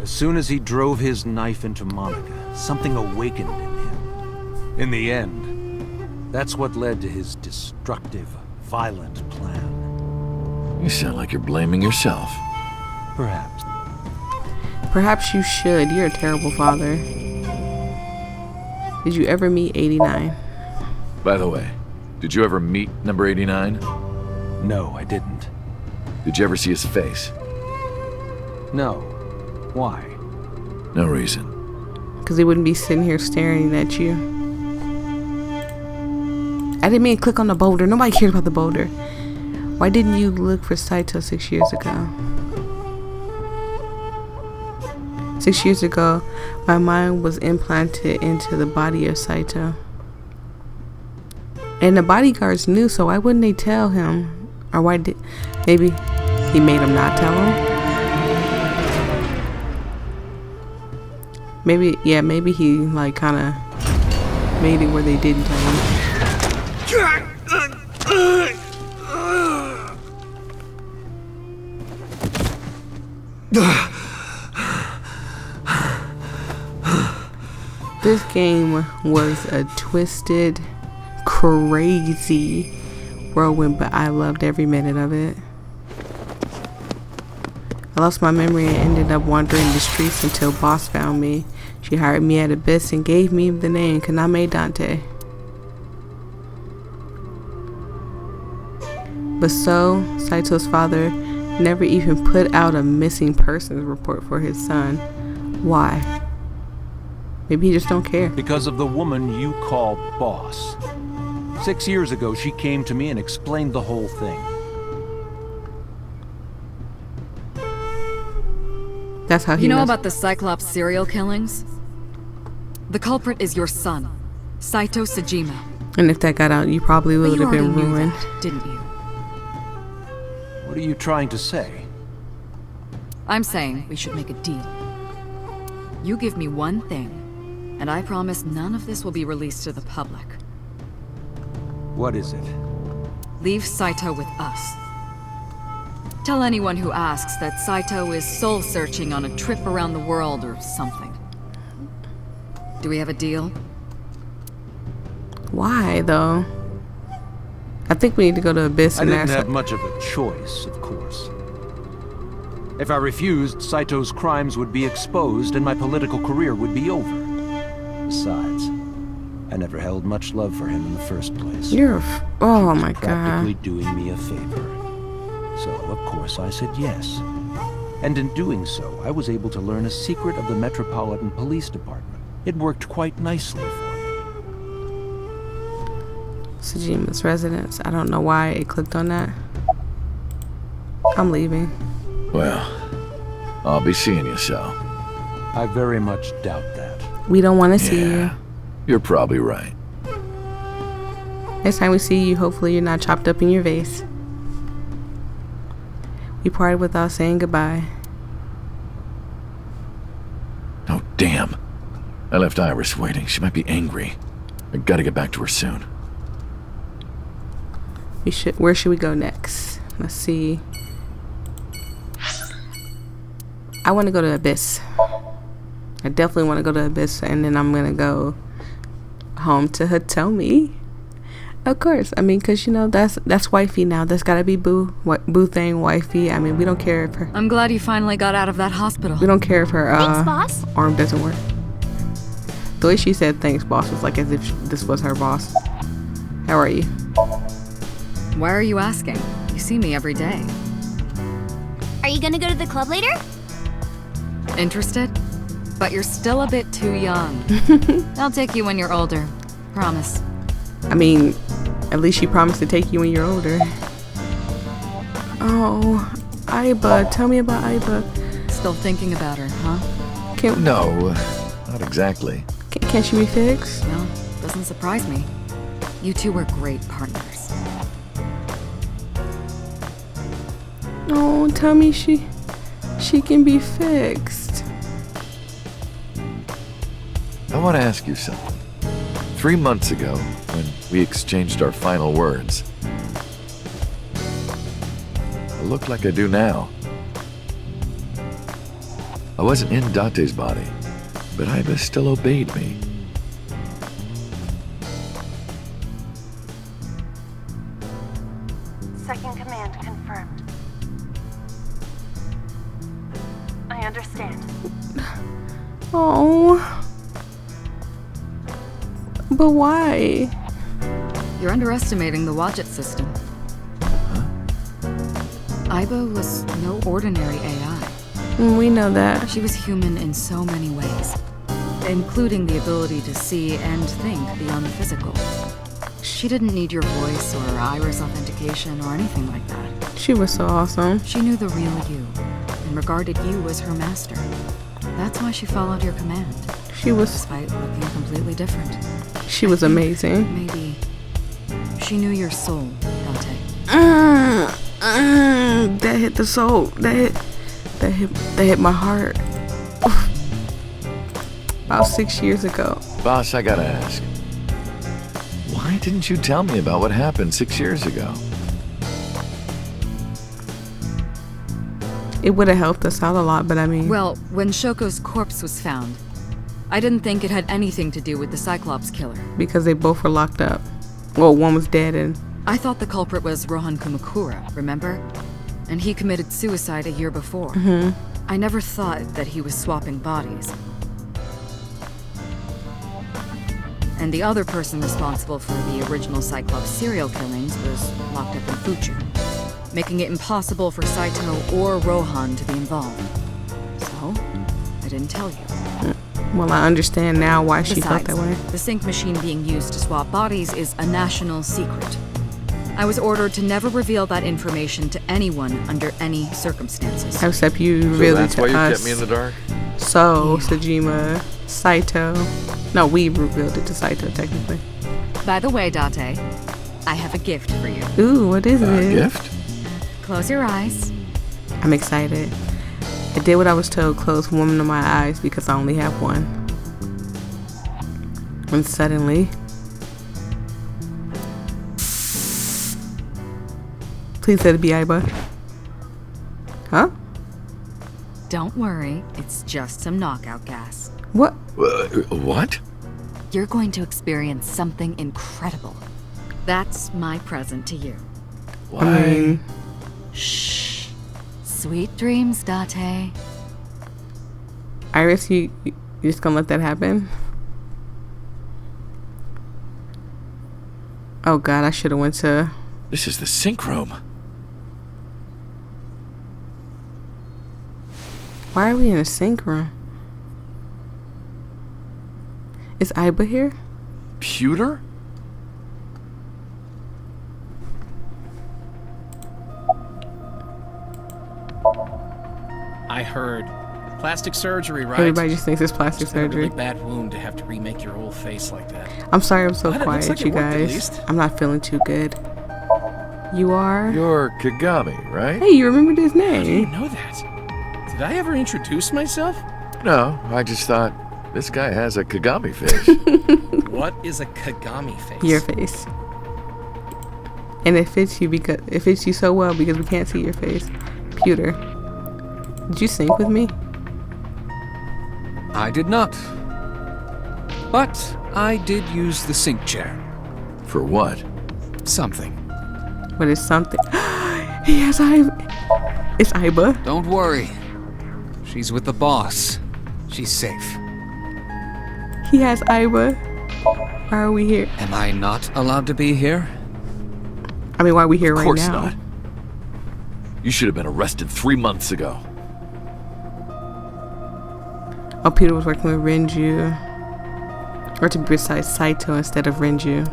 As soon as he drove his knife into Monica, something awakened in him. In the end, that's what led to his destructive, violent plan. You sound like you're blaming yourself. Perhaps. Perhaps you should. You're a terrible father. Did you ever meet 89? By the way, did you ever meet number 89? No, I didn't. Did you ever see his face? No. Why? No reason. Because he wouldn't be sitting here staring at you. I didn't mean to click on the boulder. Nobody cares about the boulder. Why didn't you look for Saito 6 years ago? 6 years ago, my mind was implanted into the body of Saito. And the bodyguards knew, so why wouldn't they tell him? Or why did... Maybe he made them not tell him? Maybe, yeah, maybe he, like, kind of made it where they didn't tell him. This game was a twisted, crazy whirlwind, but I loved every minute of it. I lost my memory and ended up wandering the streets until Boss found me. She hired me at Abyss and gave me the name Kaname Dante. But so, Saito's father never even put out a missing persons report for his son. Why? Maybe he just don't care. Because of the woman you call Boss. 6 years ago, she came to me and explained the whole thing. That's how he You know knows. about the Cyclops serial killings? The culprit is your son, Saito Sajima. And if that got out, you probably But would you have been already knew ruined. that, didn't you? What are you trying to say? I'm saying we should make a deal. You give me one thing, and I promise none of this will be released to the public. What is it? Leave Saito with us. Tell anyone who asks that Saito is soul-searching on a trip around the world or something. Do we have a deal? Why, though? I think we need to go to Abyss I and didn't ask. have much of a choice, of course. If I refused, Saito's crimes would be exposed and my political career would be over. Besides, I never held much love for him in the first place. You're oh my Practically god. doing me a favor. So, of course, I said yes. And in doing so, I was able to learn a secret of the Metropolitan Police Department. It worked quite nicely for me. Sajima's residence. I don't know why it clicked on that. I'm leaving. Well, I'll be seeing you, so. I very much doubt that. We don't want to see you. You're probably right. Next time we see you, hopefully you're not chopped up in your vase. We parted without saying goodbye. Oh, damn. I left Iris waiting. She might be angry. I gotta get back to her soon. Where should we go next? Let's see. I want to go to Abyss. I definitely want to go to Abyss, and then I'm gonna go home to Hitomi. Of course, I mean, cause you know that's wifey now. That's gotta be boo thing wifey. I mean, we don't care if her. I'm glad you finally got out of that hospital. We don't care if her Thanks, boss. arm doesn't work. The way she said thanks, boss, was like as if this was her boss. How are you? Why are you asking? You see me every day. Are you gonna go to the club later? Interested? But you're still a bit too young. I'll take you when you're older. Promise. I mean, at least she promised to take you when you're older. Oh, Aiba. Tell me about Aiba. Still thinking about her, huh? No, not exactly. Can't she be fixed? Well, doesn't surprise me. You two were great partners. Oh, tell me she can be fixed. I want to ask you something. 3 months ago, when we exchanged our final words, I look like I do now. I wasn't in Date's body, but Aiba still obeyed me. Second command confirmed. I understand. Oh. But why? You're underestimating the Wadjet system. Aiba was no ordinary AI. We know that. She was human in so many ways, including the ability to see and think beyond the physical. She didn't need your voice or iris authentication or anything like that. She was so awesome. She knew the real you and regarded you as her master. That's why she followed your command. She was... Despite looking completely different. She was amazing. Maybe she knew your soul, Dante. That hit the soul. That hit my heart. About 6 years ago. Boss, I gotta ask. Why didn't you tell me about what happened 6 years ago? It would have helped us out a lot, but I mean... Well, when Shoko's corpse was found, I didn't think it had anything to do with the Cyclops killer. Because they both were locked up. Well, one was dead and... I thought the culprit was Rohan Kumakura, remember? And he committed suicide a year before. I never thought that he was swapping bodies. And the other person responsible for the original Cyclops serial killings was locked up in Fuchu, making it impossible for Saito or Rohan to be involved. So, I didn't tell you. Well, I understand now why she felt that way. The sync machine being used to swap bodies is a national secret. I was ordered to never reveal that information to anyone under any circumstances. Except you So really that's to why you us. kept me in the dark? So, Sejima, Saito. No, we revealed it to Saito, technically. By the way, Date, I have a gift for you. Ooh, what is it? Gift? Close your eyes. I'm excited. I did what I was told, close one of my eyes because I only have one. And suddenly... Please let it be Aiba. Huh? Don't worry, it's just some knockout gas. What? What? You're going to experience something incredible. That's my present to you. Why? I mean... Shh. Sweet dreams, Date. Iris, you just gonna let that happen? Oh god, I should have went to... This is the sync room. Why are we in a sync room? Is Aiba here? Pewter? I heard. Plastic surgery, right? Everybody just thinks it's plastic It's been a surgery. really bad wound to have to remake your whole face like that. I'm sorry I'm so But it looks quiet, like you it worked at guys. least. I'm not feeling too good. You are? You're Kagami, right? Hey, you remembered his I didn't name. know that. Did I ever introduce myself? No, I just thought this guy has a Kagami face. What is a Kagami face? Your face. And it fits you because it fits you so well because we can't see your face. Pewter. Did you sync with me? I did not. But I did use the sync chair. For what? Something. What is something? He has Aiba. It's Aiba. Don't worry. She's with the boss. She's safe. He has Aiba. Why are we here? Am I not allowed to be here? I mean, why are we here right Of course now? not. You should have been arrested 3 months ago. Oh, Peter was working with Renju. Or to be precise, Saito instead of Renju.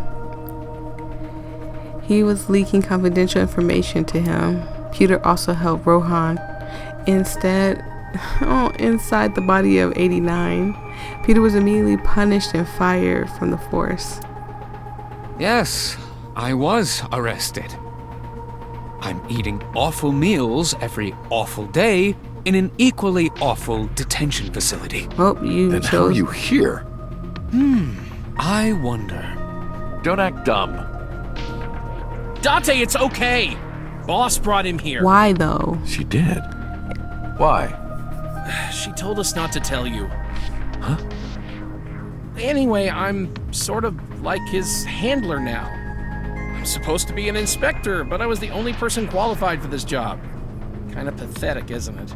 He was leaking confidential information to him. Peter also helped Rohan. Inside the body of 89. Peter was immediately punished and fired from the force. Yes, I was arrested. I'm eating awful meals every awful day in an equally awful detention facility. Well, you Then how are you here? I wonder. Don't act dumb. Date, it's okay. Boss brought him here. Why though? She did. Why? She told us not to tell you. Huh? Anyway, I'm sort of like his handler now. I'm supposed to be an inspector, but I was the only person qualified for this job. Kind of pathetic, isn't it?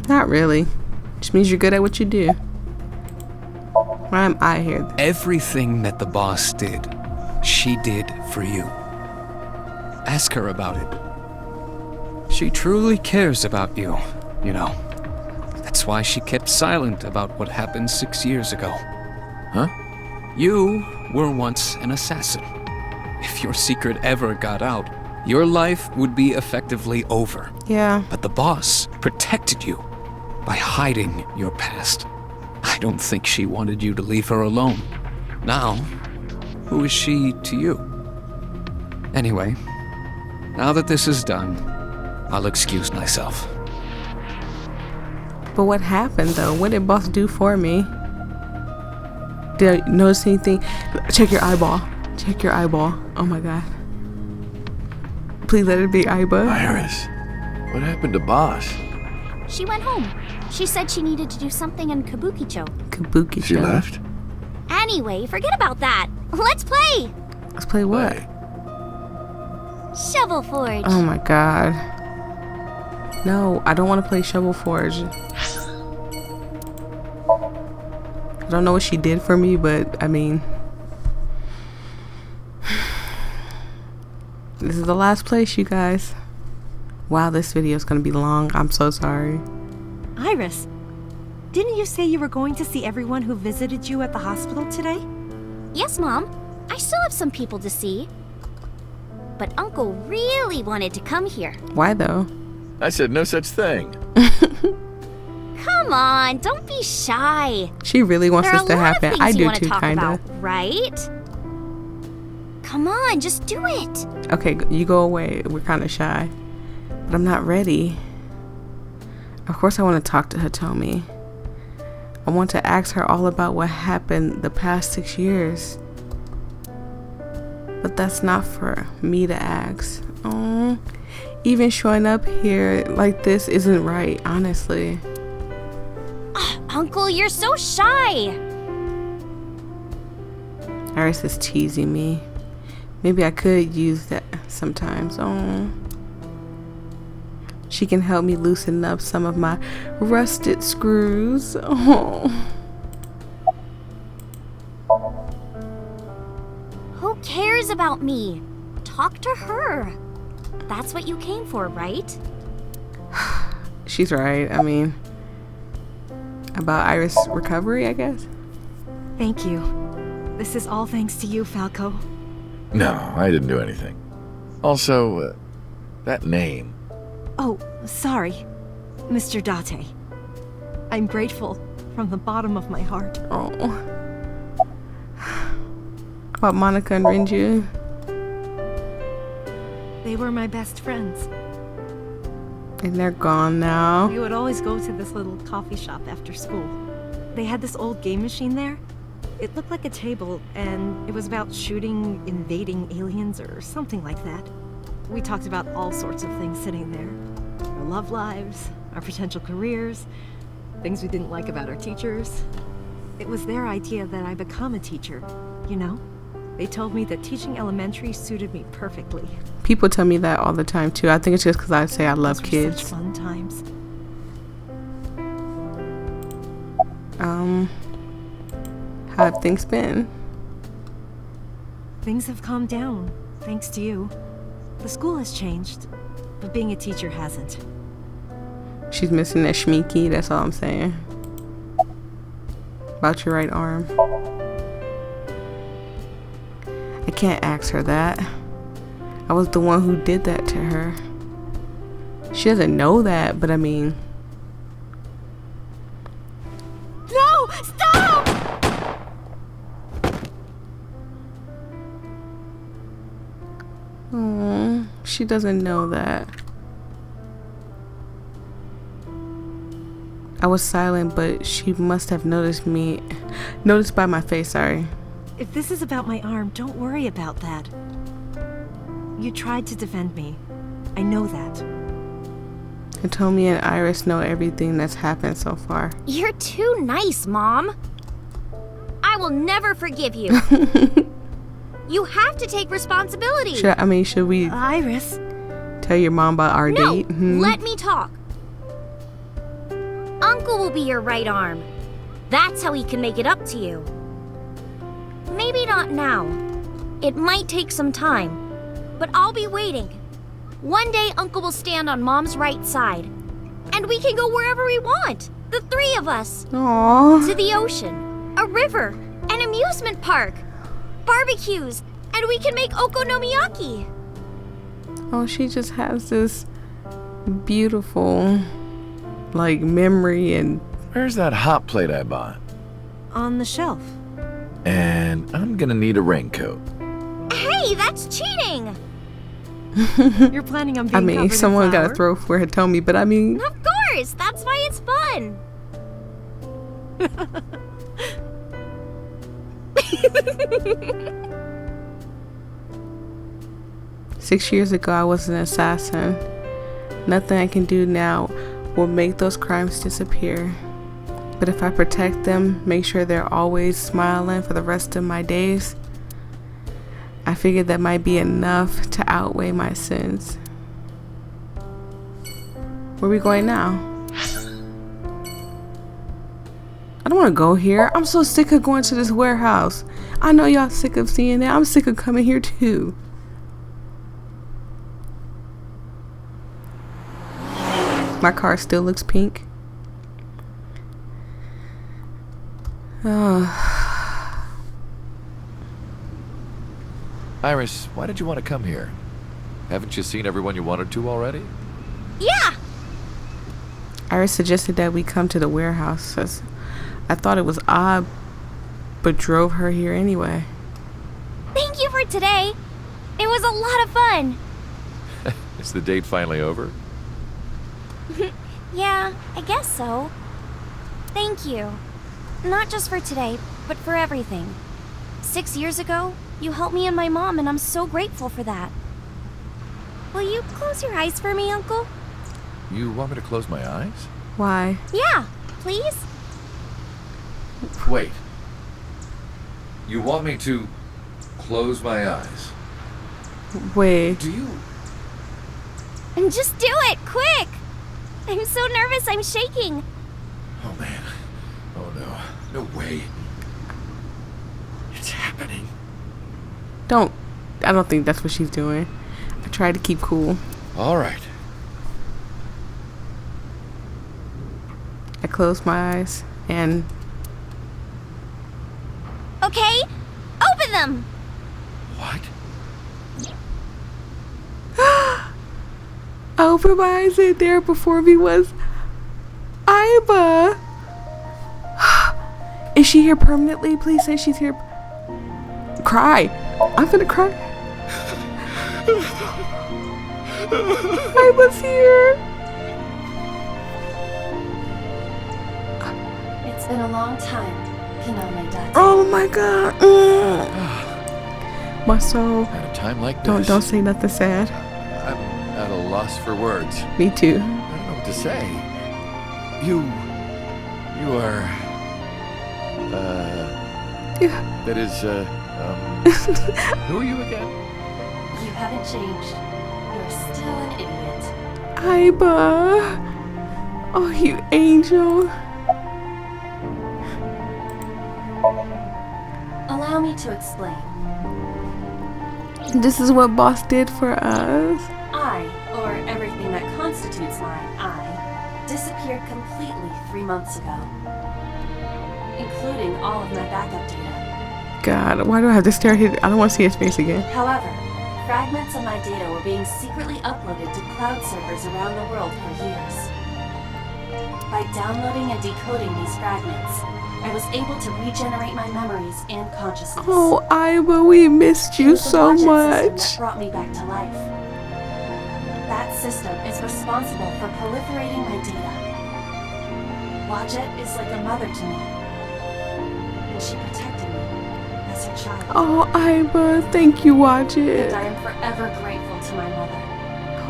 Not really. Just means you're good at what you do. Why am I here? Everything that the boss did, she did for you. Ask her about it. She truly cares about you, you know. That's why she kept silent about what happened 6 years ago. Huh? You were once an assassin. If your secret ever got out, your life would be effectively over. Yeah. But the boss protected you by hiding your past. I don't think she wanted you to leave her alone. Now, who is she to you? Anyway, now that this is done, I'll excuse myself. But what happened though? What did boss do for me? Did I notice anything? Check your eyeball. Check your eyeball. Oh my god. Please let it be Aiba. Iris, what happened to Boss? She went home. She said she needed to do something in Kabukicho. Kabuki. She left? Anyway, forget about that. Let's play! Let's play what? Shovel Forge. Oh my god. No, I don't want to play Shovel Forge. I don't know what she did for me, but I mean, this is the last place, you guys. Wow, this video is gonna be long. I'm so sorry. Iris, didn't you say you were going to see everyone who visited you at the hospital today? Yes, Mom. I still have some people to see. but Uncle really wanted to come here. Why though? I said no such thing. Come on, don't be shy. She really wants There are this to a lot of happen. things I you do want to too, talk kinda. about, right? Come on, just do it. Okay, you go away. We're kind of shy. But I'm not ready. Of course I want to talk to Hitomi. I want to ask her all about what happened the past 6 years. But that's not for me to ask. Oh, even showing up here like this isn't right, honestly. Uncle, you're so shy. Iris is teasing me. Maybe I could use that sometimes. Oh, she can help me loosen up some of my rusted screws. Oh. Who cares about me? Talk to her. That's what you came for, right? She's right. I mean, about Iris' recovery, I guess. Thank you. This is all thanks to you, Falco. No, I didn't do anything. Also, that name. Oh, sorry, Mr. Date. I'm grateful from the bottom of my heart. Oh. About Monica and Renju? They were my best friends. And they're gone now. We would always go to this little coffee shop after school. They had this old game machine there. It looked like a table, and it was about shooting invading aliens or something like that. We talked about all sorts of things sitting there. Our love lives, our potential careers, things we didn't like about our teachers. It was their idea that I become a teacher, you know? They told me that teaching elementary suited me perfectly. People tell me that all the time too. I think it's just because I say I love Those were kids. such fun times. How have things been? Things have calmed down, thanks to you. The school has changed, but being a teacher hasn't. She's missing that shmiki, that's all I'm saying. About your right arm. I can't ask her that. I was the one who did that to her. She doesn't know that, but I mean... No! Stop! Aww, she doesn't know that. I was silent, but she must have noticed me. Noticed by my face, sorry. If this is about my arm, don't worry about that. You tried to defend me. I know that. Hitomi and Iris know everything that's happened so far. You're too nice, Mom. I will never forgive you. You have to take responsibility. Should we Iris, tell your mom about our date? Let me talk. Uncle will be your right arm. That's how he can make it up to you. Maybe not now. It might take some time, but I'll be waiting. One day, Uncle will stand on Mom's right side, and we can go wherever we want. The three of us. Aww. To the ocean, a river, an amusement park, barbecues, and we can make okonomiyaki. Oh, she just has this beautiful, like, memory and... Where's that hot plate I bought? on the shelf. And I'm gonna need a raincoat. Hey, that's cheating! You're planning on being I mean, covered someone in flour? gotta throw for Hitomi, but I mean... Of course, that's why it's fun. 6 years ago, I was an assassin. Nothing I can do now will make those crimes disappear. But if I protect them, make sure they're always smiling for the rest of my days, I figured that might be enough to outweigh my sins. Where are we going now? I don't want to go here. I'm so sick of going to this warehouse. I know y'all sick of seeing it. I'm sick of coming here too. My car still looks pink. Iris, why did you want to come here? Haven't you seen everyone you wanted to already? Yeah! Iris suggested that we come to the warehouse. As I thought it was odd, but drove her here anyway. Thank you for today. It was a lot of fun. Is the date finally over? Yeah, I guess so. Thank you. Not just for today, but for everything. 6 years ago, you helped me and my mom, and I'm so grateful for that. Will you close your eyes for me, Uncle? You want me to close my eyes? Why? Yeah, please? Wait. You want me to close my eyes? Wait. Do you? And just do it, quick! I'm so nervous, I'm shaking. Oh man. Oh no. No way. It's happening. I don't think that's what she's doing. I tried to keep cool. All right. I closed my eyes and... Okay, open them! What? I opened my eyes and there before me was Iba. Is she here permanently? Please say she's here. Cry. I'm gonna cry. Iba's here. It's been a long time, Date. Oh my god. My soul. At a time like this. Don't say nothing sad. I'm at a loss for words. Me too. I don't know what to say. You are... That is, who are you again? You haven't changed. You're still an idiot. Iba. Oh, you angel. Allow me to explain. This is what boss did for us. I, or everything that constitutes my I, disappeared completely 3 months ago. Including all of my backup data. God, why do I have to stare at his... I don't want to see his face again. However, fragments of my data were being secretly uploaded to cloud servers around the world for years. By downloading and decoding these fragments, I was able to regenerate my memories and consciousness. Oh, Iba, we missed you so much. That brought me back to life. That system is responsible for proliferating my data. Wadjet is like a mother to me, and she protected me as her child. Oh, Iba, thank you, Wadjet. And I am forever grateful to my mother.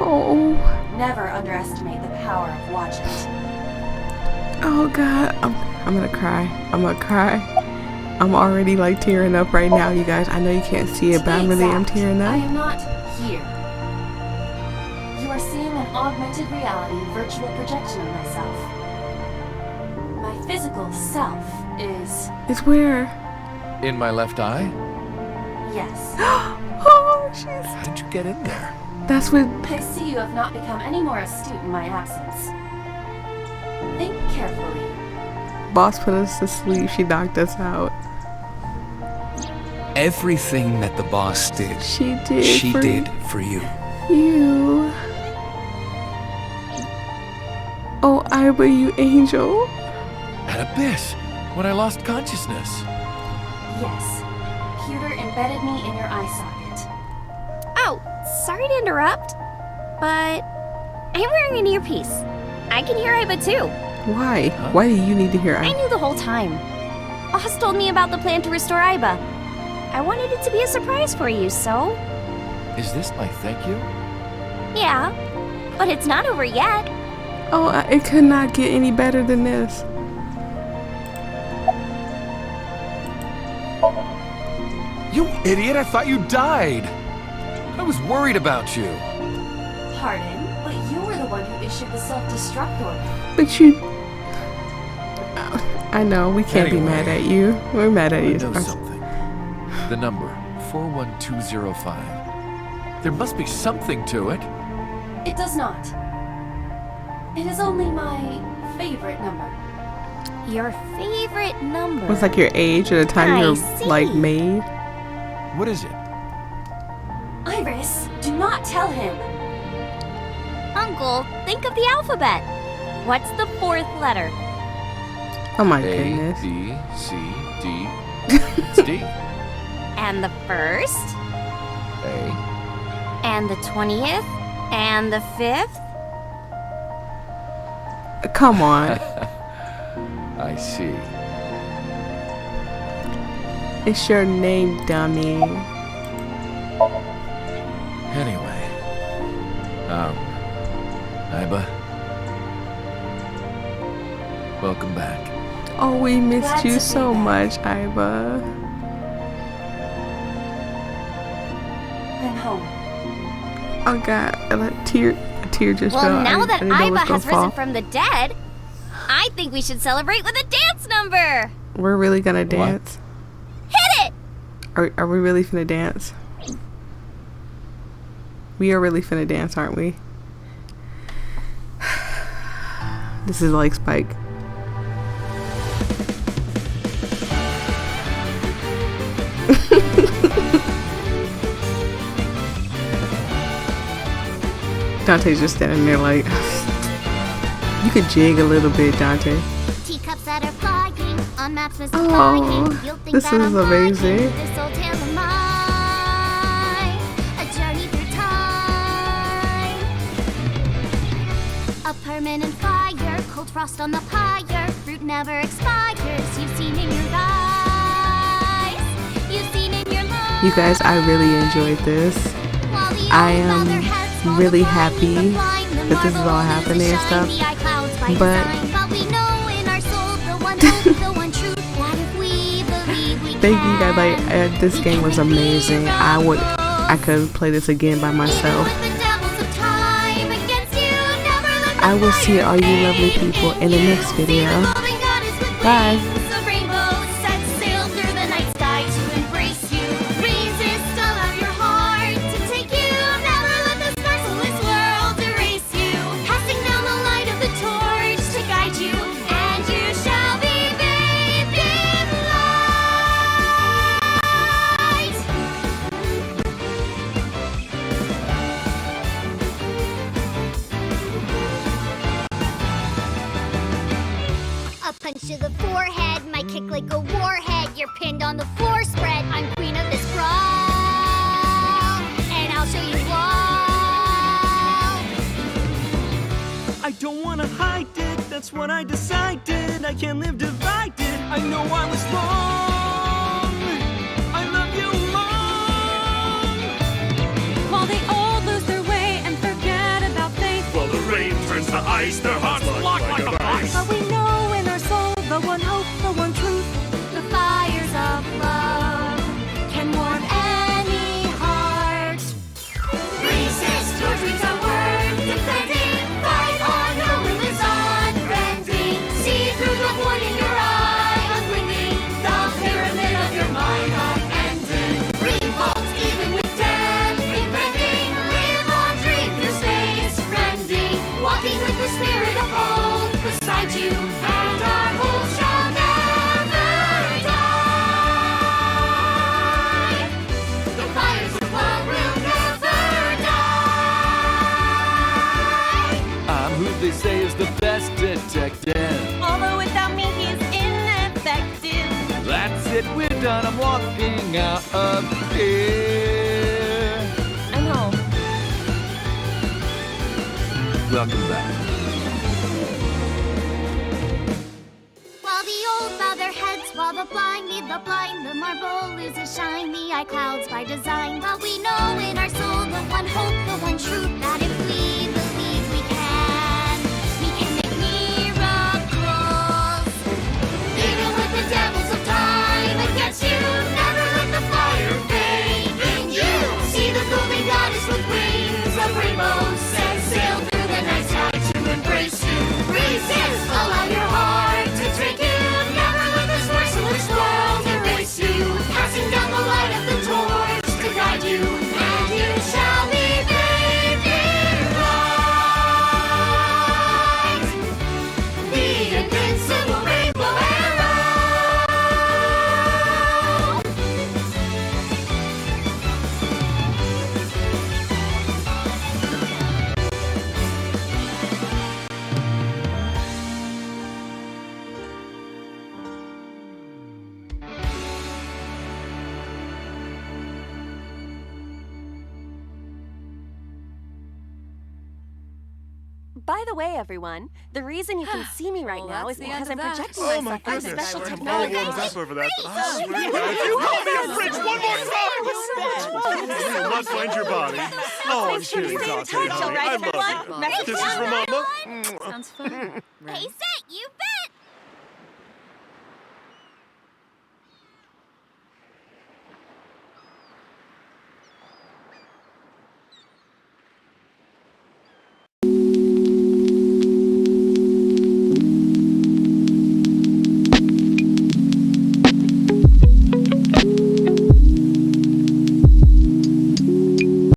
Oh. Never underestimate the power of Wadjet. Oh God, I'm gonna cry. I'm gonna cry. I'm already like tearing up right now, you guys. I know you can't see it, but I really am tearing I up. am not here. You are seeing an augmented reality virtual projection of myself. My physical self is... It's where? In my left eye? Yes. Oh, she's... How did you get in there? That's what... I see you have not become any more astute in my absence. Think carefully. Boss put us to sleep. She knocked us out. Everything that the boss did, she did for you. You. Oh, Iba, you angel. At Abyss, when I lost consciousness. Yes. Computer embedded me in your eye socket. Oh, sorry to interrupt, but I'm wearing an earpiece. I can hear Iba too. Why? Why do you need to hear I Iba? knew the whole time. Boss told me about the plan to restore Iba. I wanted it to be a surprise for you, so... Is this my thank you? Yeah, but it's not over yet. Oh, it could not get any better than this. You idiot, I thought you died. I was worried about you. Pardon, but you were the one who issued the self-destruct order. But you... I know, we can't be Anyway, mad at you. We're mad at I you. know something. The number, 41205. There must be something to it. It does not. It is only my favorite number. Your favorite number? What's like your age or the time I you're see. like made? What is it? Iris, do not not tell him. Uncle, think of the alphabet. What's the fourth letter? Oh my A, goodness. B, C, D. It's D. And the first? A. And the 20th? And the 5th? Come on. I see. It's your name, dummy. Anyway. Iba. Welcome back. Oh, we missed Glad you to so be back. much, Iba. I'm home. Oh God, a tear just fell. Well, now I that didn't know it was Iba gonna has risen fall. from the dead, I think we should celebrate with a dance number. We're really gonna dance. Hit it! Are we really finna dance? We are really finna dance, aren't we? This is like Spike. Dante's just standing there like, you could jig a little bit, Dante. Teacups that are flying on maps missing Oh, flying. You'll think this that is I'm amazing. lying. This old tale of mine, a journey through time. A permanent fire, cold frost on the pyre. Fruit never expires. You've seen in your eyes. You've seen in your life. You guys, I really enjoyed this. I am really happy that this is all happening and stuff. But thank you guys. Like, this game was amazing. I could play this again by myself. I will see all you lovely people in the next video. Bye. To the forehead, my kick like a warhead. You're pinned on the floor spread. I'm queen of this brawl, and I'll show you all. I don't wanna hide it, that's what I decided. I can't live divided, I know I was wrong. I love you long. While they all lose their way and forget about faith. While the rain turns to ice, their hearts lock like a vice. But we know in our soul the one hope, the one truth. The fires of love can warm any heart. Resist your dreams are worth defending. Fight on, your will is unbending. See through the void in your eye, unblinking. The pyramid of your mind unending. Revolt even with death impending. Live on, dream through space, friending. Walking with the spirit of hope beside you. And our hope shall never die. The fires of love will never die. I'm who they say is the best detective. Although without me he is ineffective. That's it, we're done. I'm walking out of here. I'm home. Welcome back. While the old bow their heads, while the blind lead the blind, the marble loses shine, the eye clouds by design. But we know in our soul the one hope, the one truth, that if we believe we can make miracles. Even with the devils of time against you, never let the fire fade in you. See the golden goddess with wings of rainbows, set sail through the night sky to embrace you. Resist, allow your heart to take you. Never let this merciless world erase you. Passing down the light of the torch to guide you, and you shall be bathed in By the way, everyone, the reason you can see me right now is because I'm projecting Oh my myself with goodness. special I'm all technology. warmed up over that. But I swear, if you call me a fridge one more time, you will not find your body. Oh, I'm kidding, Dante. I love you. Kisses from Mama. Sounds fun. Hey, Set, you bet!